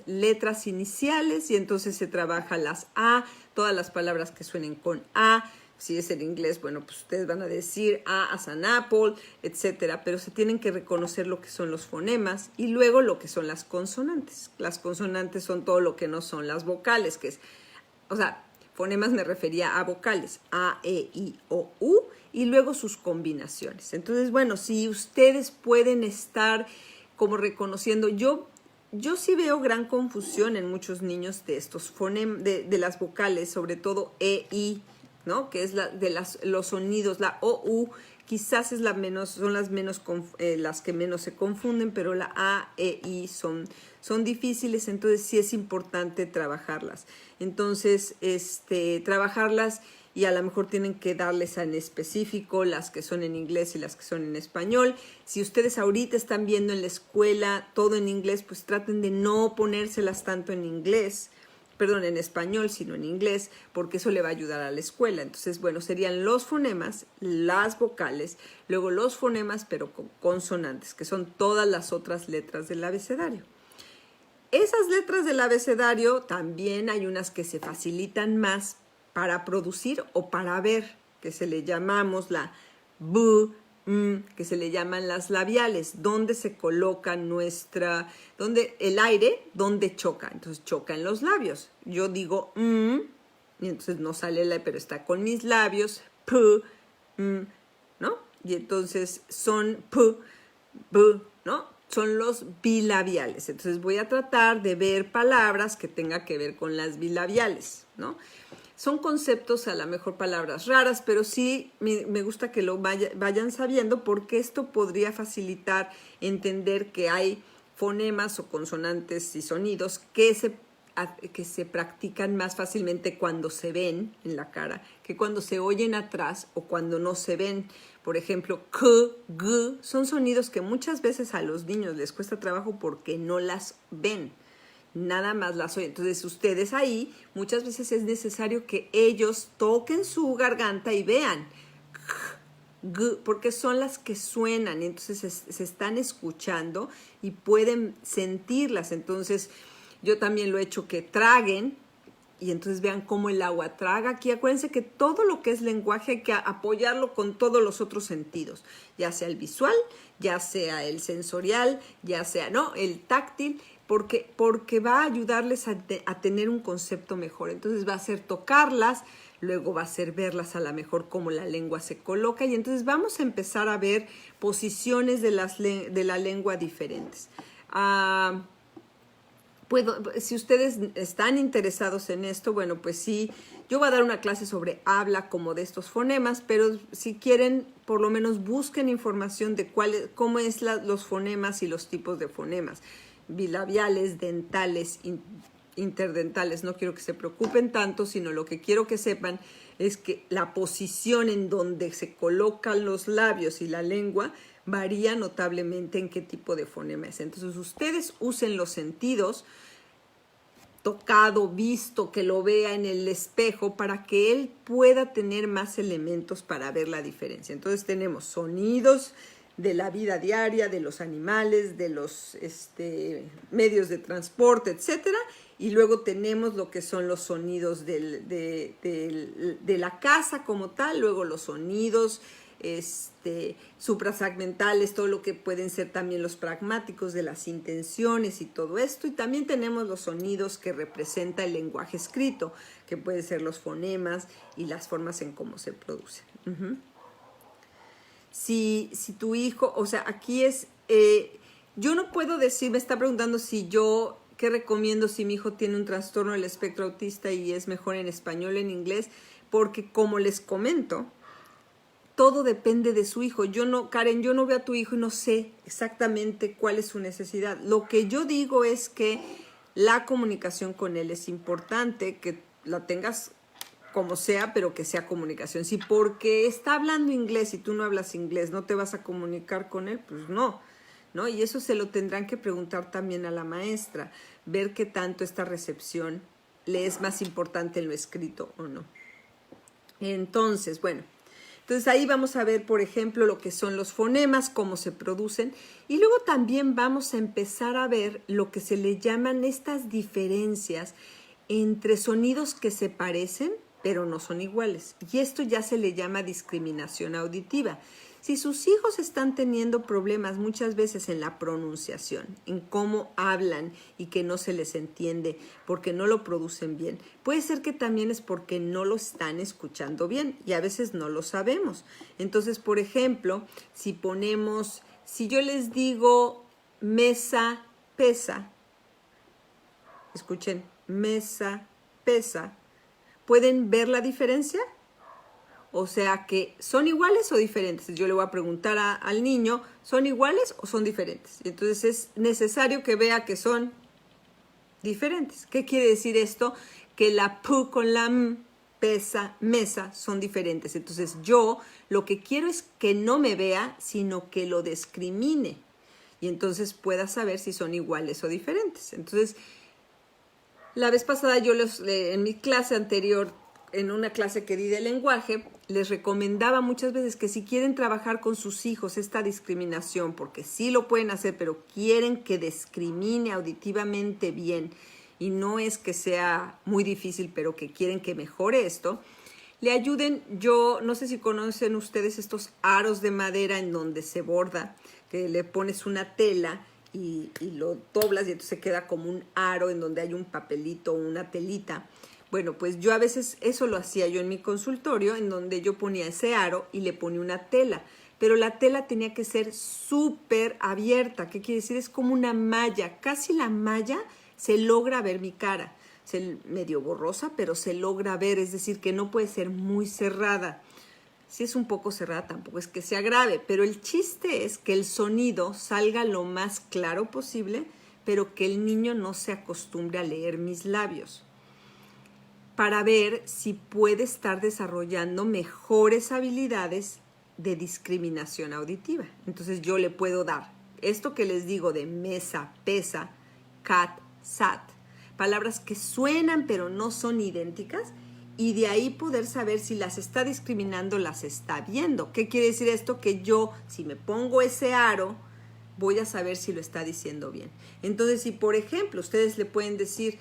letras iniciales, y entonces se trabaja las A, todas las palabras que suenen con A. Si es en inglés, bueno, pues ustedes van a decir A as an apple, etcétera, pero se tienen que reconocer lo que son los fonemas y luego lo que son las consonantes. Las consonantes son todo lo que no son las vocales, que es, o sea, Fonemas me refería a vocales, A, E, I, O, U, y luego sus combinaciones. Entonces, bueno, si ustedes pueden estar como reconociendo, yo sí veo gran confusión en muchos niños de estos fonemas, de las vocales, sobre todo E, I, ¿no? Que es los sonidos, la O, U, quizás es son las que menos se confunden, pero la A, E, I son difíciles, entonces sí es importante trabajarlas. Entonces, trabajarlas y a lo mejor tienen que darles en específico las que son en inglés y las que son en español. Si ustedes ahorita están viendo en la escuela todo en inglés, pues traten de no ponérselas tanto en inglés, perdón, en español, sino en inglés, porque eso le va a ayudar a la escuela. Entonces, bueno, serían los fonemas, las vocales, luego los fonemas, pero con consonantes, que son todas las otras letras del abecedario. Esas letras del abecedario también hay unas que se facilitan más para producir o para ver, que se le llamamos la B, que se le llaman las labiales, donde se coloca donde el aire, donde choca. Entonces choca en los labios. Yo digo y entonces no sale el aire, pero está con mis labios, P, ¿no? Y entonces son P, B, ¿no? Son los bilabiales. Entonces voy a tratar de ver palabras que tengan que ver con las bilabiales, ¿no? Son conceptos, a lo mejor palabras raras, pero sí me gusta que lo vayan sabiendo, porque esto podría facilitar entender que hay fonemas o consonantes y sonidos que se practican más fácilmente cuando se ven en la cara que cuando se oyen atrás o cuando no se ven. Por ejemplo, K, G, son sonidos que muchas veces a los niños les cuesta trabajo porque no las ven, nada más las oyen. Entonces ustedes ahí muchas veces es necesario que ellos toquen su garganta y vean, G, porque son las que suenan, y entonces se están escuchando y pueden sentirlas. Entonces yo también lo he hecho, que traguen y entonces vean cómo el agua traga. Aquí acuérdense que todo lo que es lenguaje hay que apoyarlo con todos los otros sentidos, ya sea el visual, ya sea el sensorial, ya sea el táctil, porque va a ayudarles a tener un concepto mejor. Entonces va a ser tocarlas, luego va a ser verlas a lo mejor cómo la lengua se coloca, y entonces vamos a empezar a ver posiciones de la lengua diferentes. Si ustedes están interesados en esto, bueno, pues sí, yo voy a dar una clase sobre habla como de estos fonemas, pero si quieren, por lo menos busquen información de cómo es los fonemas y los tipos de fonemas, bilabiales, dentales, interdentales. No quiero que se preocupen tanto, sino lo que quiero que sepan es que la posición en donde se colocan los labios y la lengua varía notablemente en qué tipo de fonema es. Entonces ustedes usen los sentidos, tocado, visto, que lo vea en el espejo, para que él pueda tener más elementos para ver la diferencia. Entonces tenemos sonidos de la vida diaria, de los animales, de los medios de transporte, etcétera, y luego tenemos lo que son los sonidos de la casa como tal, luego los sonidos suprasegmentales, todo lo que pueden ser también los pragmáticos de las intenciones y todo esto, y también tenemos los sonidos que representa el lenguaje escrito, que pueden ser los fonemas y las formas en cómo se producen. Si tu hijo, o sea, aquí yo no puedo decir, me está preguntando ¿qué recomiendo si mi hijo tiene un trastorno del espectro autista y es mejor en español o en inglés? Porque como les comento, todo depende de su hijo. Karen, yo no veo a tu hijo y no sé exactamente cuál es su necesidad. Lo que yo digo es que la comunicación con él es importante, que la tengas como sea, pero que sea comunicación. Si porque está hablando inglés y tú no hablas inglés, no te vas a comunicar con él, pues no. Y eso se lo tendrán que preguntar también a la maestra, ver qué tanto esta recepción le es más importante en lo escrito o no. Entonces, bueno. Entonces ahí vamos a ver, por ejemplo, lo que son los fonemas, cómo se producen, y luego también vamos a empezar a ver lo que se le llaman estas diferencias entre sonidos que se parecen, pero no son iguales. Y esto ya se le llama discriminación auditiva. Si sus hijos están teniendo problemas muchas veces en la pronunciación, en cómo hablan y que no se les entiende porque no lo producen bien, puede ser que también es porque no lo están escuchando bien y a veces no lo sabemos. Entonces, por ejemplo, si yo les digo mesa, pesa, escuchen, mesa, pesa, ¿pueden ver la diferencia? O sea que, ¿son iguales o diferentes? Yo le voy a preguntar al niño, ¿son iguales o son diferentes? Y entonces es necesario que vea que son diferentes. ¿Qué quiere decir esto? Que la P con la M, pesa, mesa, son diferentes. Entonces yo lo que quiero es que no me vea, sino que lo discrimine. Y entonces pueda saber si son iguales o diferentes. Entonces, la vez pasada en mi clase anterior, en una clase que di de lenguaje, les recomendaba muchas veces que si quieren trabajar con sus hijos esta discriminación, porque sí lo pueden hacer, pero quieren que discrimine auditivamente bien, y no es que sea muy difícil, pero que quieren que mejore esto, le ayuden. Yo no sé si conocen ustedes estos aros de madera en donde se borda, que le pones una tela y lo doblas y entonces se queda como un aro en donde hay un papelito o una telita. Bueno, pues yo a veces eso lo hacía yo en mi consultorio, en donde yo ponía ese aro y le ponía una tela, pero la tela tenía que ser súper abierta. ¿Qué quiere decir? Es como una malla, casi la malla se logra ver mi cara, medio borrosa, pero se logra ver, es decir, que no puede ser muy cerrada. Si es un poco cerrada, tampoco es que sea grave, pero el chiste es que el sonido salga lo más claro posible, pero que el niño no se acostumbre a leer mis labios, para ver si puede estar desarrollando mejores habilidades de discriminación auditiva. Entonces yo le puedo dar esto que les digo de mesa, pesa, cat, sat, palabras que suenan pero no son idénticas, y de ahí poder saber si las está discriminando, las está viendo. ¿Qué quiere decir esto? Que yo, si me pongo ese aro, voy a saber si lo está diciendo bien. Entonces, si por ejemplo ustedes le pueden decir,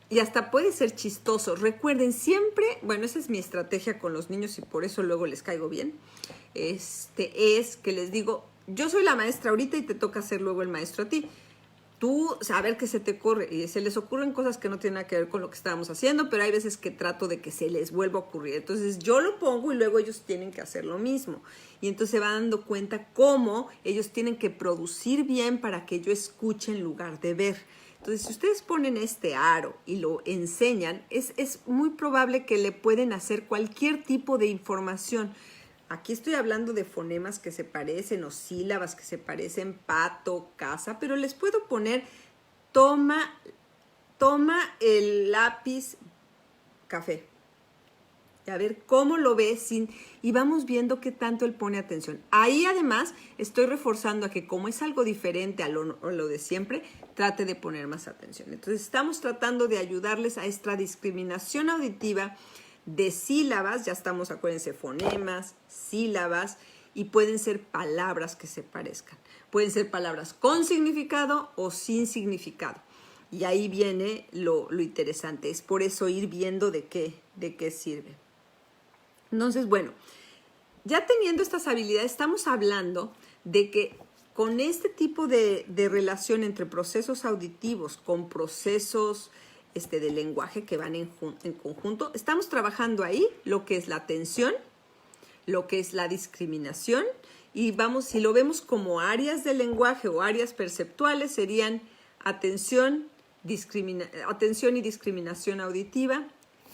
y hasta puede ser chistoso. Recuerden siempre, bueno, esa es mi estrategia con los niños y por eso luego les caigo bien. Es que les digo, yo soy la maestra ahorita y te toca ser luego el maestro a ti. Tú, a ver qué se te ocurre. Y se les ocurren cosas que no tienen nada que ver con lo que estábamos haciendo, pero hay veces que trato de que se les vuelva a ocurrir. Entonces yo lo pongo y luego ellos tienen que hacer lo mismo. Y entonces se van dando cuenta cómo ellos tienen que producir bien para que yo escuche en lugar de ver. Entonces, si ustedes ponen este aro y lo enseñan, es muy probable que le pueden hacer cualquier tipo de información. Aquí estoy hablando de fonemas que se parecen o sílabas que se parecen, pato, casa, pero les puedo poner toma el lápiz, café. Y a ver cómo lo ve y vamos viendo qué tanto él pone atención. Ahí además estoy reforzando a que como es algo diferente a lo de siempre, trate de poner más atención. Entonces estamos tratando de ayudarles a esta discriminación auditiva de sílabas. Ya estamos, acuérdense, fonemas, sílabas, y pueden ser palabras que se parezcan. Pueden ser palabras con significado o sin significado. Y ahí viene lo interesante. Es por eso ir viendo de qué sirve. Entonces, bueno, ya teniendo estas habilidades, estamos hablando de que con este tipo de relación entre procesos auditivos con procesos de lenguaje que van en conjunto, estamos trabajando ahí lo que es la atención, lo que es la discriminación, y si lo vemos como áreas del lenguaje o áreas perceptuales, serían atención y discriminación auditiva,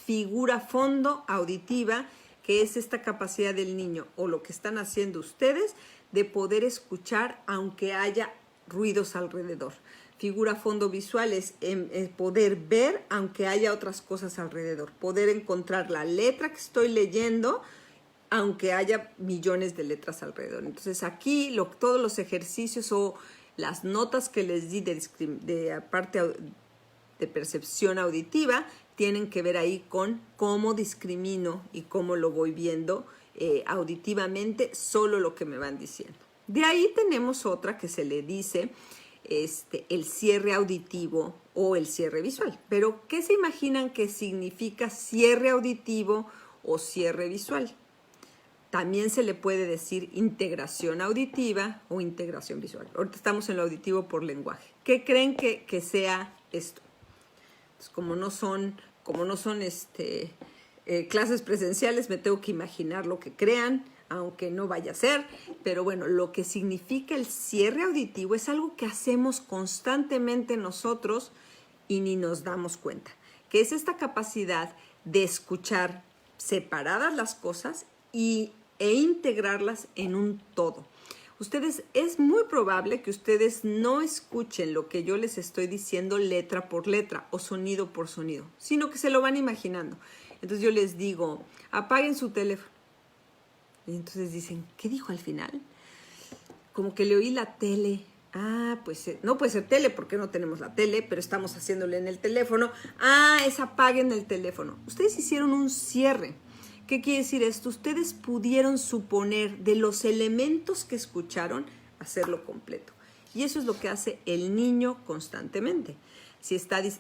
figura fondo auditiva, que es esta capacidad del niño o lo que están haciendo ustedes de poder escuchar aunque haya ruidos alrededor. Figura fondo visual es poder ver aunque haya otras cosas alrededor, poder encontrar la letra que estoy leyendo aunque haya millones de letras alrededor. Entonces aquí todos los ejercicios o las notas que les di de parte de percepción auditiva tienen que ver ahí con cómo discrimino y cómo lo voy viendo auditivamente, solo lo que me van diciendo. De ahí tenemos otra que se le dice el cierre auditivo o el cierre visual. Pero, ¿qué se imaginan que significa cierre auditivo o cierre visual? También se le puede decir integración auditiva o integración visual. Ahorita estamos en lo auditivo por lenguaje. ¿Qué creen que sea esto? Pues como no son clases presenciales, me tengo que imaginar lo que crean, aunque no vaya a ser. Pero bueno, lo que significa el cierre auditivo es algo que hacemos constantemente nosotros y ni nos damos cuenta, que es esta capacidad de escuchar separadas las cosas e integrarlas en un todo. Es muy probable que ustedes no escuchen lo que yo les estoy diciendo letra por letra o sonido por sonido, sino que se lo van imaginando. Entonces yo les digo, apaguen su teléfono. Y entonces dicen, ¿qué dijo al final? Como que le oí la tele. Pues no puede ser tele porque no tenemos la tele, pero estamos haciéndole en el teléfono. Es apaguen el teléfono. Ustedes hicieron un cierre. ¿Qué quiere decir esto? Ustedes pudieron suponer de los elementos que escucharon hacerlo completo. Y eso es lo que hace el niño constantemente.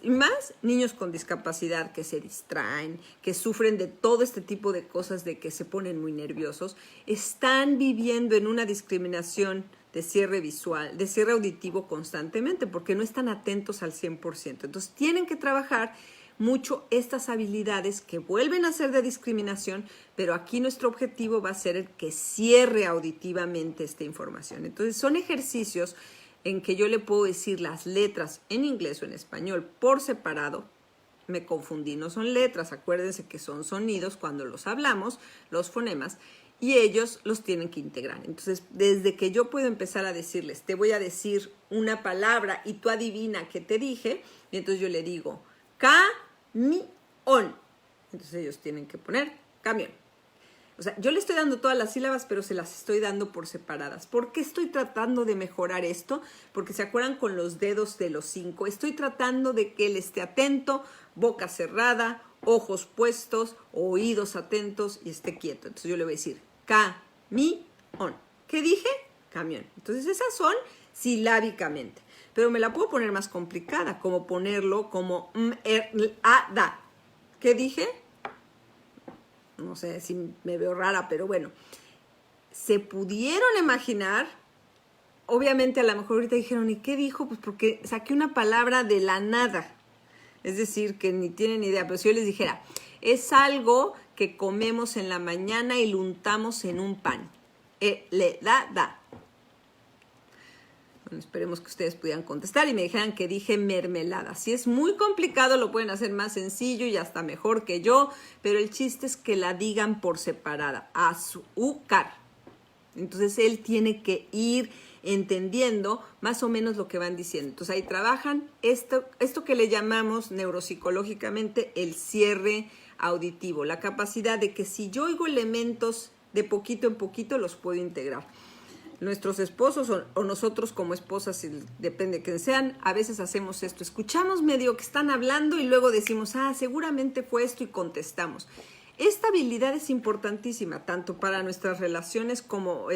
Y más niños con discapacidad que se distraen, que sufren de todo este tipo de cosas, de que se ponen muy nerviosos, están viviendo en una discriminación de cierre visual, de cierre auditivo constantemente, porque no están atentos al 100%. Entonces tienen que trabajar mucho estas habilidades que vuelven a ser de discriminación, pero aquí nuestro objetivo va a ser el que cierre auditivamente esta información. Entonces son ejercicios en que yo le puedo decir las letras en inglés o en español por separado. Me confundí, no son letras, acuérdense que son sonidos cuando los hablamos, los fonemas, y ellos los tienen que integrar. Entonces, desde que yo puedo empezar a decirles, te voy a decir una palabra y tú adivina qué te dije, y entonces yo le digo, camión. Entonces ellos tienen que poner camión. O sea, yo le estoy dando todas las sílabas, pero se las estoy dando por separadas. ¿Por qué estoy tratando de mejorar esto? Porque se acuerdan con los dedos de los 5. Estoy tratando de que él esté atento, boca cerrada, ojos puestos, oídos atentos y esté quieto. Entonces yo le voy a decir camión. ¿Qué dije? Camión. Entonces esas son silábicamente. Pero me la puedo poner más complicada, como ponerlo como da. ¿Qué dije? No sé si me veo rara, pero bueno. Se pudieron imaginar, obviamente a lo mejor ahorita dijeron, ¿y qué dijo? Pues porque saqué una palabra de la nada. Es decir, que ni tienen idea, pero si yo les dijera, es algo que comemos en la mañana y lo untamos en un pan. Da. Bueno, esperemos que ustedes pudieran contestar y me dijeran que dije mermelada. Si es muy complicado, lo pueden hacer más sencillo y hasta mejor que yo, pero el chiste es que la digan por separada. Azúcar. Entonces él tiene que ir entendiendo más o menos lo que van diciendo. Entonces ahí trabajan esto que le llamamos neuropsicológicamente el cierre auditivo, la capacidad de que si yo oigo elementos de poquito en poquito los puedo integrar. Nuestros esposos o nosotros como esposas, depende de quién sean, a veces hacemos esto. Escuchamos medio que están hablando y luego decimos, seguramente fue esto y contestamos. Esta habilidad es importantísima, tanto para nuestras relaciones como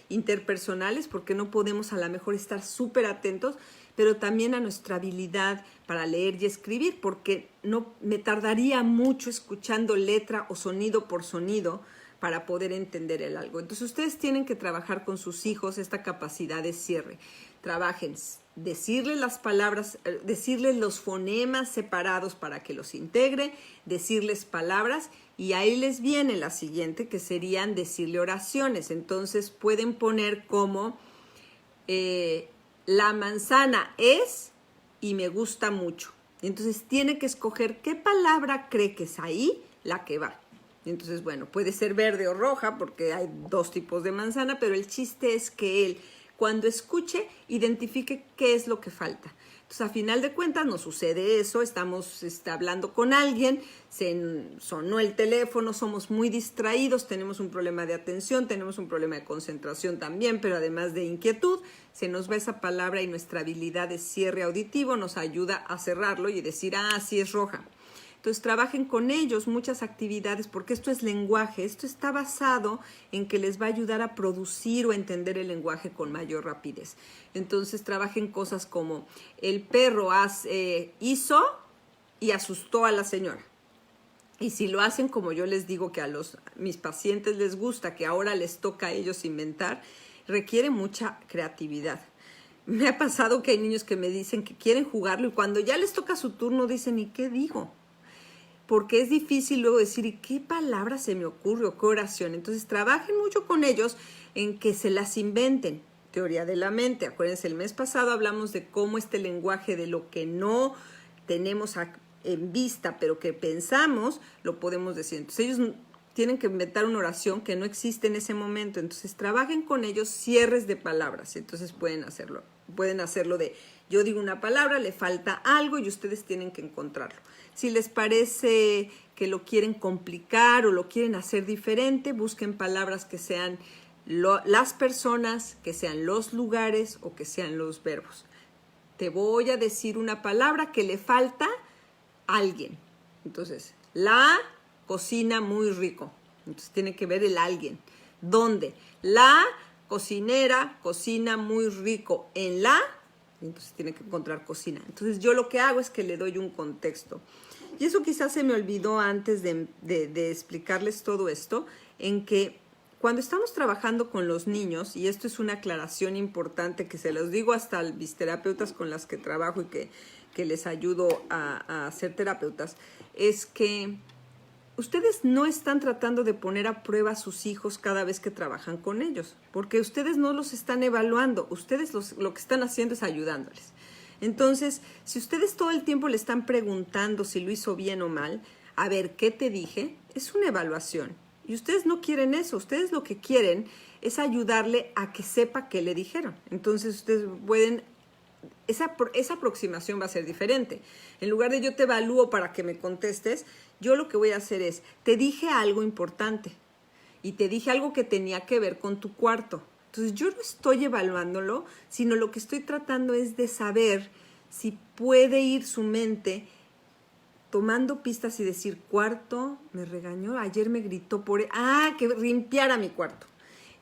interpersonales, porque no podemos a lo mejor estar súper atentos, pero también a nuestra habilidad para leer y escribir, porque no me tardaría mucho escuchando letra o sonido por sonido para poder entender el algo. Entonces ustedes tienen que trabajar con sus hijos esta capacidad de cierre. Trabajen, decirles las palabras, decirles los fonemas separados para que los integre, decirles palabras y ahí les viene la siguiente que serían decirle oraciones. Entonces pueden poner como la manzana es y me gusta mucho. Entonces tiene que escoger qué palabra cree que es ahí la que va. Entonces, bueno, puede ser verde o roja porque hay dos tipos de manzana, pero el chiste es que él, cuando escuche, identifique qué es lo que falta. Entonces, a final de cuentas, nos sucede eso, estamos hablando con alguien, sonó el teléfono, somos muy distraídos, tenemos un problema de atención, tenemos un problema de concentración también, pero además de inquietud, se nos va esa palabra y nuestra habilidad de cierre auditivo nos ayuda a cerrarlo y decir, sí es roja. Entonces trabajen con ellos muchas actividades porque esto es lenguaje, esto está basado en que les va a ayudar a producir o entender el lenguaje con mayor rapidez. Entonces trabajen cosas como el perro hizo y asustó a la señora. Y si lo hacen como yo les digo que a mis pacientes les gusta, que ahora les toca a ellos inventar, requiere mucha creatividad. Me ha pasado que hay niños que me dicen que quieren jugarlo y cuando ya les toca su turno dicen, ¿y qué digo? Porque es difícil luego decir, ¿y qué palabra se me ocurre o qué oración? Entonces trabajen mucho con ellos en que se las inventen. Teoría de la mente. Acuérdense, el mes pasado hablamos de cómo este lenguaje de lo que no tenemos en vista, pero que pensamos, lo podemos decir. Entonces ellos tienen que inventar una oración que no existe en ese momento. Entonces trabajen con ellos cierres de palabras. Entonces pueden hacerlo. Pueden hacerlo de, yo digo una palabra, le falta algo y ustedes tienen que encontrarlo. Si les parece que lo quieren complicar o lo quieren hacer diferente, busquen palabras que sean las personas, que sean los lugares o que sean los verbos. Te voy a decir una palabra que le falta a alguien. Entonces, la cocina muy rico. Entonces tiene que ver el alguien. ¿Dónde? La cocinera cocina muy rico. En la, entonces tiene que encontrar cocina. Entonces yo lo que hago es que le doy un contexto. Y eso quizás se me olvidó antes de explicarles todo esto, en que cuando estamos trabajando con los niños, y esto es una aclaración importante que se los digo hasta a mis terapeutas con las que trabajo y que les ayudo a ser terapeutas, es que ustedes no están tratando de poner a prueba a sus hijos cada vez que trabajan con ellos, porque ustedes no los están evaluando, ustedes lo que están haciendo es ayudándoles. Entonces, si ustedes todo el tiempo le están preguntando si lo hizo bien o mal, a ver, ¿qué te dije? Es una evaluación. Y ustedes no quieren eso, ustedes lo que quieren es ayudarle a que sepa qué le dijeron. Entonces, ustedes pueden, esa aproximación va a ser diferente. En lugar de yo te evalúo para que me contestes, yo lo que voy a hacer es, te dije algo importante y te dije algo que tenía que ver con tu cuarto. Entonces yo no estoy evaluándolo, sino lo que estoy tratando es de saber si puede ir su mente tomando pistas y decir, cuarto, me regañó, ayer me gritó que limpiara mi cuarto.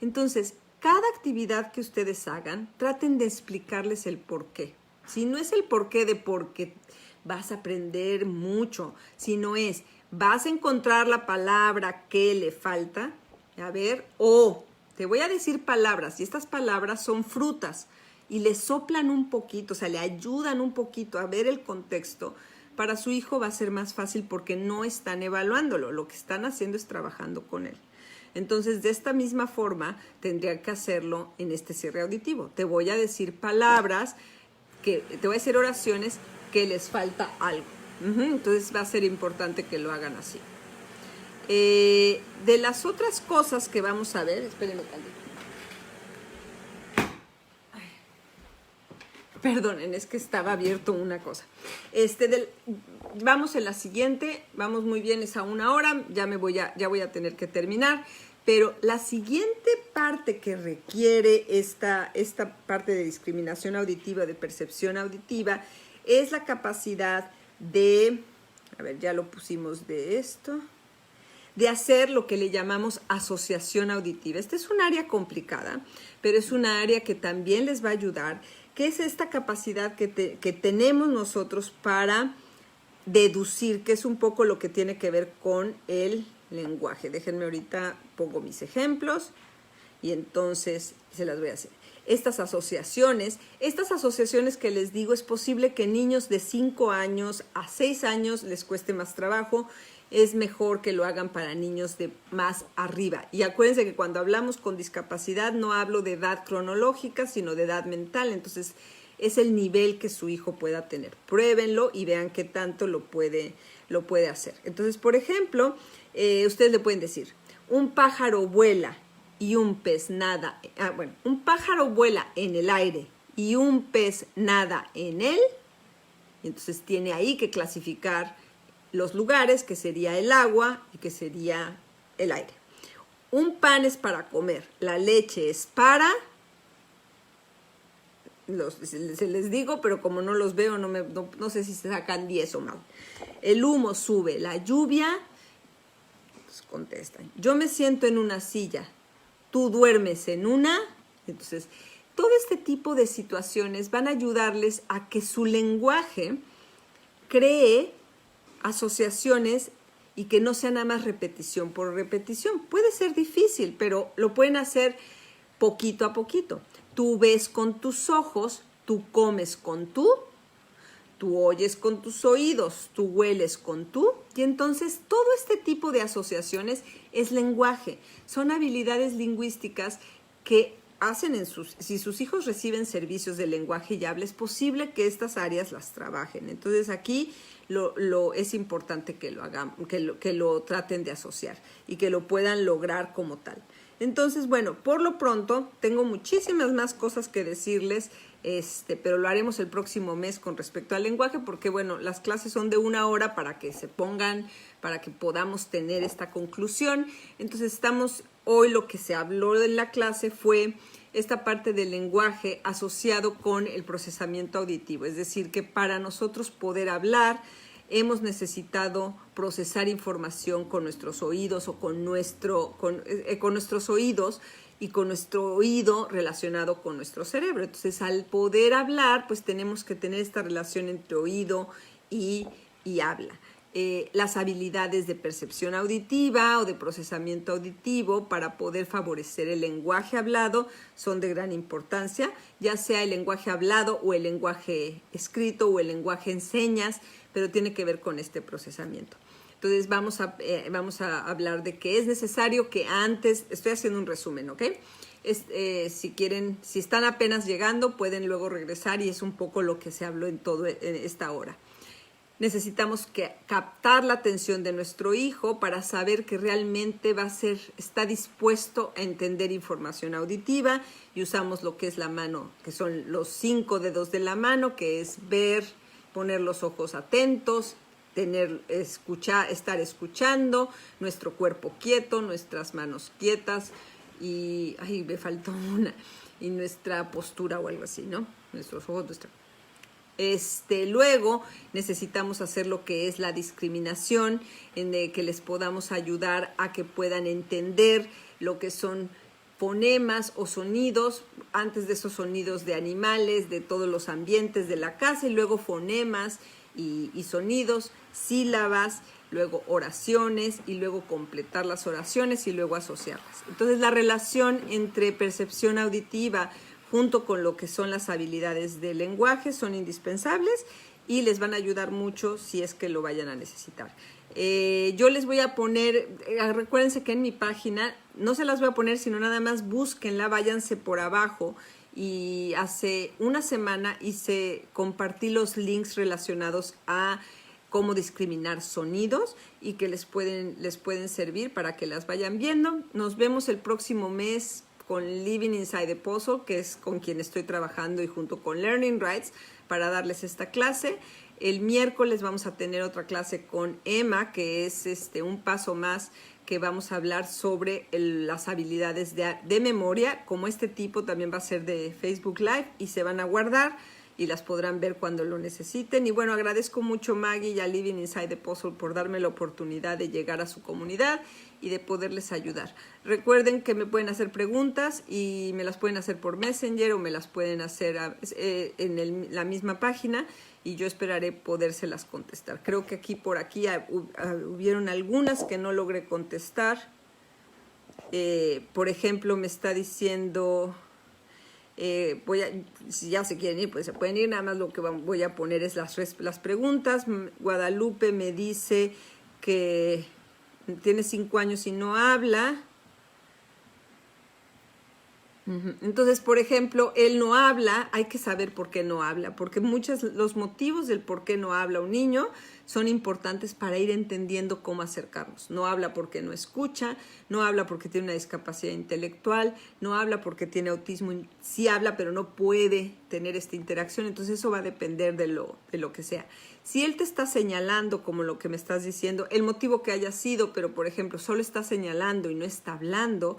Entonces, cada actividad que ustedes hagan, traten de explicarles el por qué. Si no es el porqué de porque vas a aprender mucho, sino es, vas a encontrar la palabra que le falta, a ver, te voy a decir palabras, y estas palabras son frutas, y le soplan un poquito, o sea, le ayudan un poquito a ver el contexto. Para su hijo va a ser más fácil porque no están evaluándolo, lo que están haciendo es trabajando con él. Entonces, de esta misma forma, tendría que hacerlo en este cierre auditivo. Te voy a decir palabras, te voy a decir oraciones que les falta algo. Entonces, va a ser importante que lo hagan así. De las otras cosas que vamos a ver, espérenme tantito. Perdonen, es que estaba abierto una cosa. Vamos en la siguiente, vamos muy bien, es a 1 hora, ya voy a tener que terminar. Pero la siguiente parte que requiere esta parte de discriminación auditiva, de percepción auditiva, es la capacidad de, a ver, ya lo pusimos de esto, de hacer lo que le llamamos asociación auditiva. Esta es un área complicada, pero es un área que también les va a ayudar, que es esta capacidad que tenemos nosotros para deducir, que es un poco lo que tiene que ver con el lenguaje. Déjenme ahorita, pongo mis ejemplos y entonces se las voy a hacer. Estas asociaciones que les digo, es posible que niños de 5 años a 6 años les cueste más trabajo. Es mejor que lo hagan para niños de más arriba. Y acuérdense que cuando hablamos con discapacidad no hablo de edad cronológica, sino de edad mental. Entonces, es el nivel que su hijo pueda tener. Pruébenlo y vean qué tanto lo puede hacer. Entonces, por ejemplo, ustedes le pueden decir, un pájaro vuela y un pez nada. Un pájaro vuela en el aire y un pez nada en él. Y entonces tiene ahí que clasificar los lugares, que sería el agua y que sería el aire. Un pan es para comer, la leche es para, se les digo, pero como no los veo, no sé si se sacan 10 o mal. El humo sube, la lluvia, pues contestan. Yo me siento en una silla, tú duermes en una. Entonces, todo este tipo de situaciones van a ayudarles a que su lenguaje cree asociaciones y que no sea nada más repetición por repetición. Puede ser difícil, pero lo pueden hacer poquito a poquito. Tú ves con tus ojos, tú comes con tú oyes con tus oídos, tú hueles con tú, y entonces todo este tipo de asociaciones es lenguaje. Son habilidades lingüísticas que hacen si sus hijos reciben servicios de lenguaje y habla, es posible que estas áreas las trabajen. Entonces aquí es importante que lo hagan, que lo traten de asociar y que lo puedan lograr como tal. Entonces, bueno, por lo pronto tengo muchísimas más cosas que decirles, pero lo haremos el próximo mes con respecto al lenguaje, porque bueno, las clases son de 1 hora para que se pongan, para que podamos tener esta conclusión. Entonces hoy lo que se habló en la clase fue esta parte del lenguaje asociado con el procesamiento auditivo, es decir, que para nosotros poder hablar hemos necesitado procesar información con nuestros oídos o con nuestros oídos y con nuestro oído relacionado con nuestro cerebro. Entonces, al poder hablar, pues tenemos que tener esta relación entre oído y habla. Las habilidades de percepción auditiva o de procesamiento auditivo para poder favorecer el lenguaje hablado son de gran importancia, ya sea el lenguaje hablado o el lenguaje escrito o el lenguaje en señas, pero tiene que ver con este procesamiento. Entonces vamos a hablar de que es necesario que antes, estoy haciendo un resumen, ¿ok? Si están apenas llegando, pueden luego regresar y es un poco lo que se habló en esta hora. Necesitamos captar la atención de nuestro hijo para saber que realmente está dispuesto a entender información auditiva, y usamos lo que es la mano, que son los 5 dedos de la mano, que es ver, poner los ojos atentos, estar escuchando, nuestro cuerpo quieto, nuestras manos quietas y, me faltó una, y nuestra postura o algo así, ¿no? Nuestros ojos, luego necesitamos hacer lo que es la discriminación, que les podamos ayudar a que puedan entender lo que son fonemas o sonidos, antes de esos sonidos de animales, de todos los ambientes de la casa, y luego fonemas y sonidos, sílabas, luego oraciones, y luego completar las oraciones y luego asociarlas. Entonces la relación entre percepción auditiva junto con lo que son las habilidades del lenguaje son indispensables y les van a ayudar mucho si es que lo vayan a necesitar. Yo les voy a poner, recuérdense que en mi página, no se las voy a poner, sino nada más búsquenla, váyanse por abajo, y hace una semana compartí los links relacionados a cómo discriminar sonidos y que les pueden servir para que las vayan viendo. Nos vemos el próximo mes con Living Inside the Puzzle, que es con quien estoy trabajando, y junto con Learning Rights para darles esta clase. El miércoles vamos a tener otra clase con Emma, que es un paso más, que vamos a hablar sobre las habilidades de memoria. Como este tipo también va a ser de Facebook Live y se van a guardar y las podrán ver cuando lo necesiten. Y bueno, agradezco mucho a Maggie y a Living Inside the Puzzle por darme la oportunidad de llegar a su comunidad y de poderles ayudar. Recuerden que me pueden hacer preguntas y me las pueden hacer por Messenger o me las pueden hacer en la misma página, y yo esperaré podérselas contestar. Creo que por aquí hubieron algunas que no logré contestar. Por ejemplo, me está diciendo... si ya se quieren ir, pues se pueden ir. Nada más lo que voy a poner es las preguntas. Guadalupe me dice que tiene 5 años y no habla. Entonces, por ejemplo, él no habla. Hay que saber por qué no habla, porque los motivos del por qué no habla un niño son importantes para ir entendiendo cómo acercarnos. No habla porque no escucha, no habla porque tiene una discapacidad intelectual, no habla porque tiene autismo, sí habla pero no puede tener esta interacción. Entonces eso va a depender de lo que sea. Si él te está señalando, como lo que me estás diciendo, el motivo que haya sido, pero por ejemplo solo está señalando y no está hablando,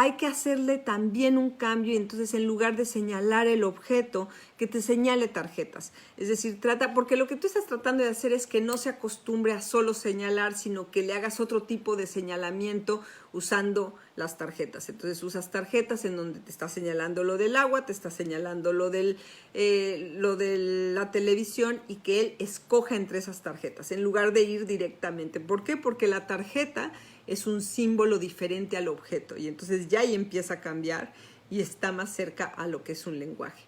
hay que hacerle también un cambio, y entonces en lugar de señalar el objeto, que te señale tarjetas. Es decir, porque lo que tú estás tratando de hacer es que no se acostumbre a solo señalar, sino que le hagas otro tipo de señalamiento usando las tarjetas. Entonces usas tarjetas en donde te está señalando lo del agua, te está señalando lo de la televisión, y que él escoja entre esas tarjetas en lugar de ir directamente. ¿Por qué? Porque la tarjeta es un símbolo diferente al objeto, y entonces ya ahí empieza a cambiar y está más cerca a lo que es un lenguaje.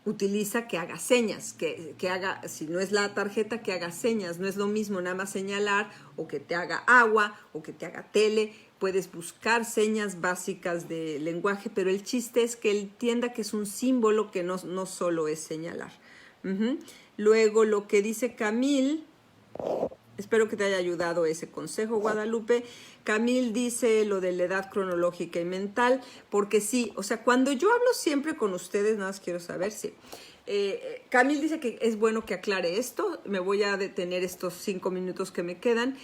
Utiliza que haga señas, que haga, si no es la tarjeta, que haga señas. No es lo mismo nada más señalar, o que te haga agua, o que te haga tele. Puedes buscar señas básicas de lenguaje, pero el chiste es que él entienda que es un símbolo, que no solo es señalar. Luego, lo que dice Camille, espero que te haya ayudado ese consejo, Guadalupe. Camille dice lo de la edad cronológica y mental, porque sí, o sea, cuando yo hablo siempre con ustedes, nada más quiero saber si... Camille dice que es bueno que aclare esto. Me voy a detener estos 5 minutos que me quedan.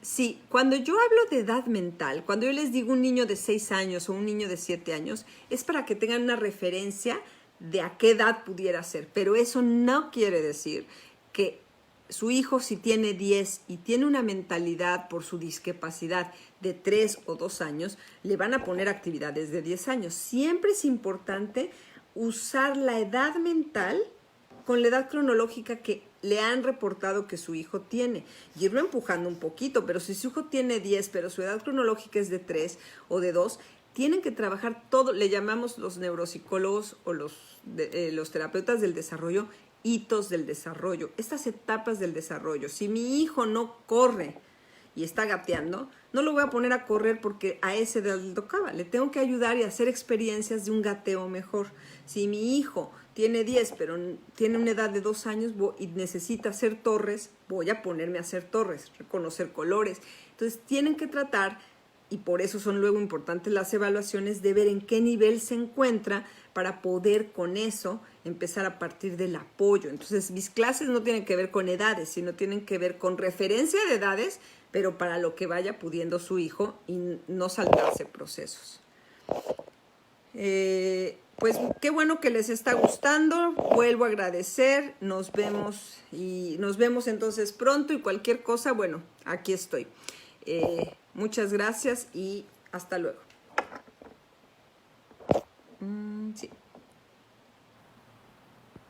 Sí, cuando yo hablo de edad mental, cuando yo les digo un niño de 6 años o un niño de 7 años, es para que tengan una referencia de a qué edad pudiera ser. Pero eso no quiere decir que su hijo, si tiene 10 y tiene una mentalidad por su discapacidad de 3 o 2 años, le van a poner actividades de 10 años. Siempre es importante usar la edad mental con la edad cronológica que le han reportado que su hijo tiene, y irlo empujando un poquito. Pero si su hijo tiene 10, pero su edad cronológica es de 3 o de 2, tienen que trabajar todo. Le llamamos los neuropsicólogos o los terapeutas del desarrollo, hitos del desarrollo, estas etapas del desarrollo. Si mi hijo no corre y está gateando, no lo voy a poner a correr porque a ese edad le tocaba. Le tengo que ayudar y hacer experiencias de un gateo mejor. Si mi hijo tiene 10, pero tiene una edad de 2 años y necesita hacer torres, voy a ponerme a hacer torres, reconocer colores. Entonces tienen que tratar, y por eso son luego importantes las evaluaciones, de ver en qué nivel se encuentra para poder con eso empezar a partir del apoyo. Entonces mis clases no tienen que ver con edades, sino tienen que ver con referencia de edades, pero para lo que vaya pudiendo su hijo y no saltarse procesos. Pues qué bueno que les está gustando. Vuelvo a agradecer. Nos vemos entonces pronto, y cualquier cosa, bueno, aquí estoy. Muchas gracias y hasta luego. Sí.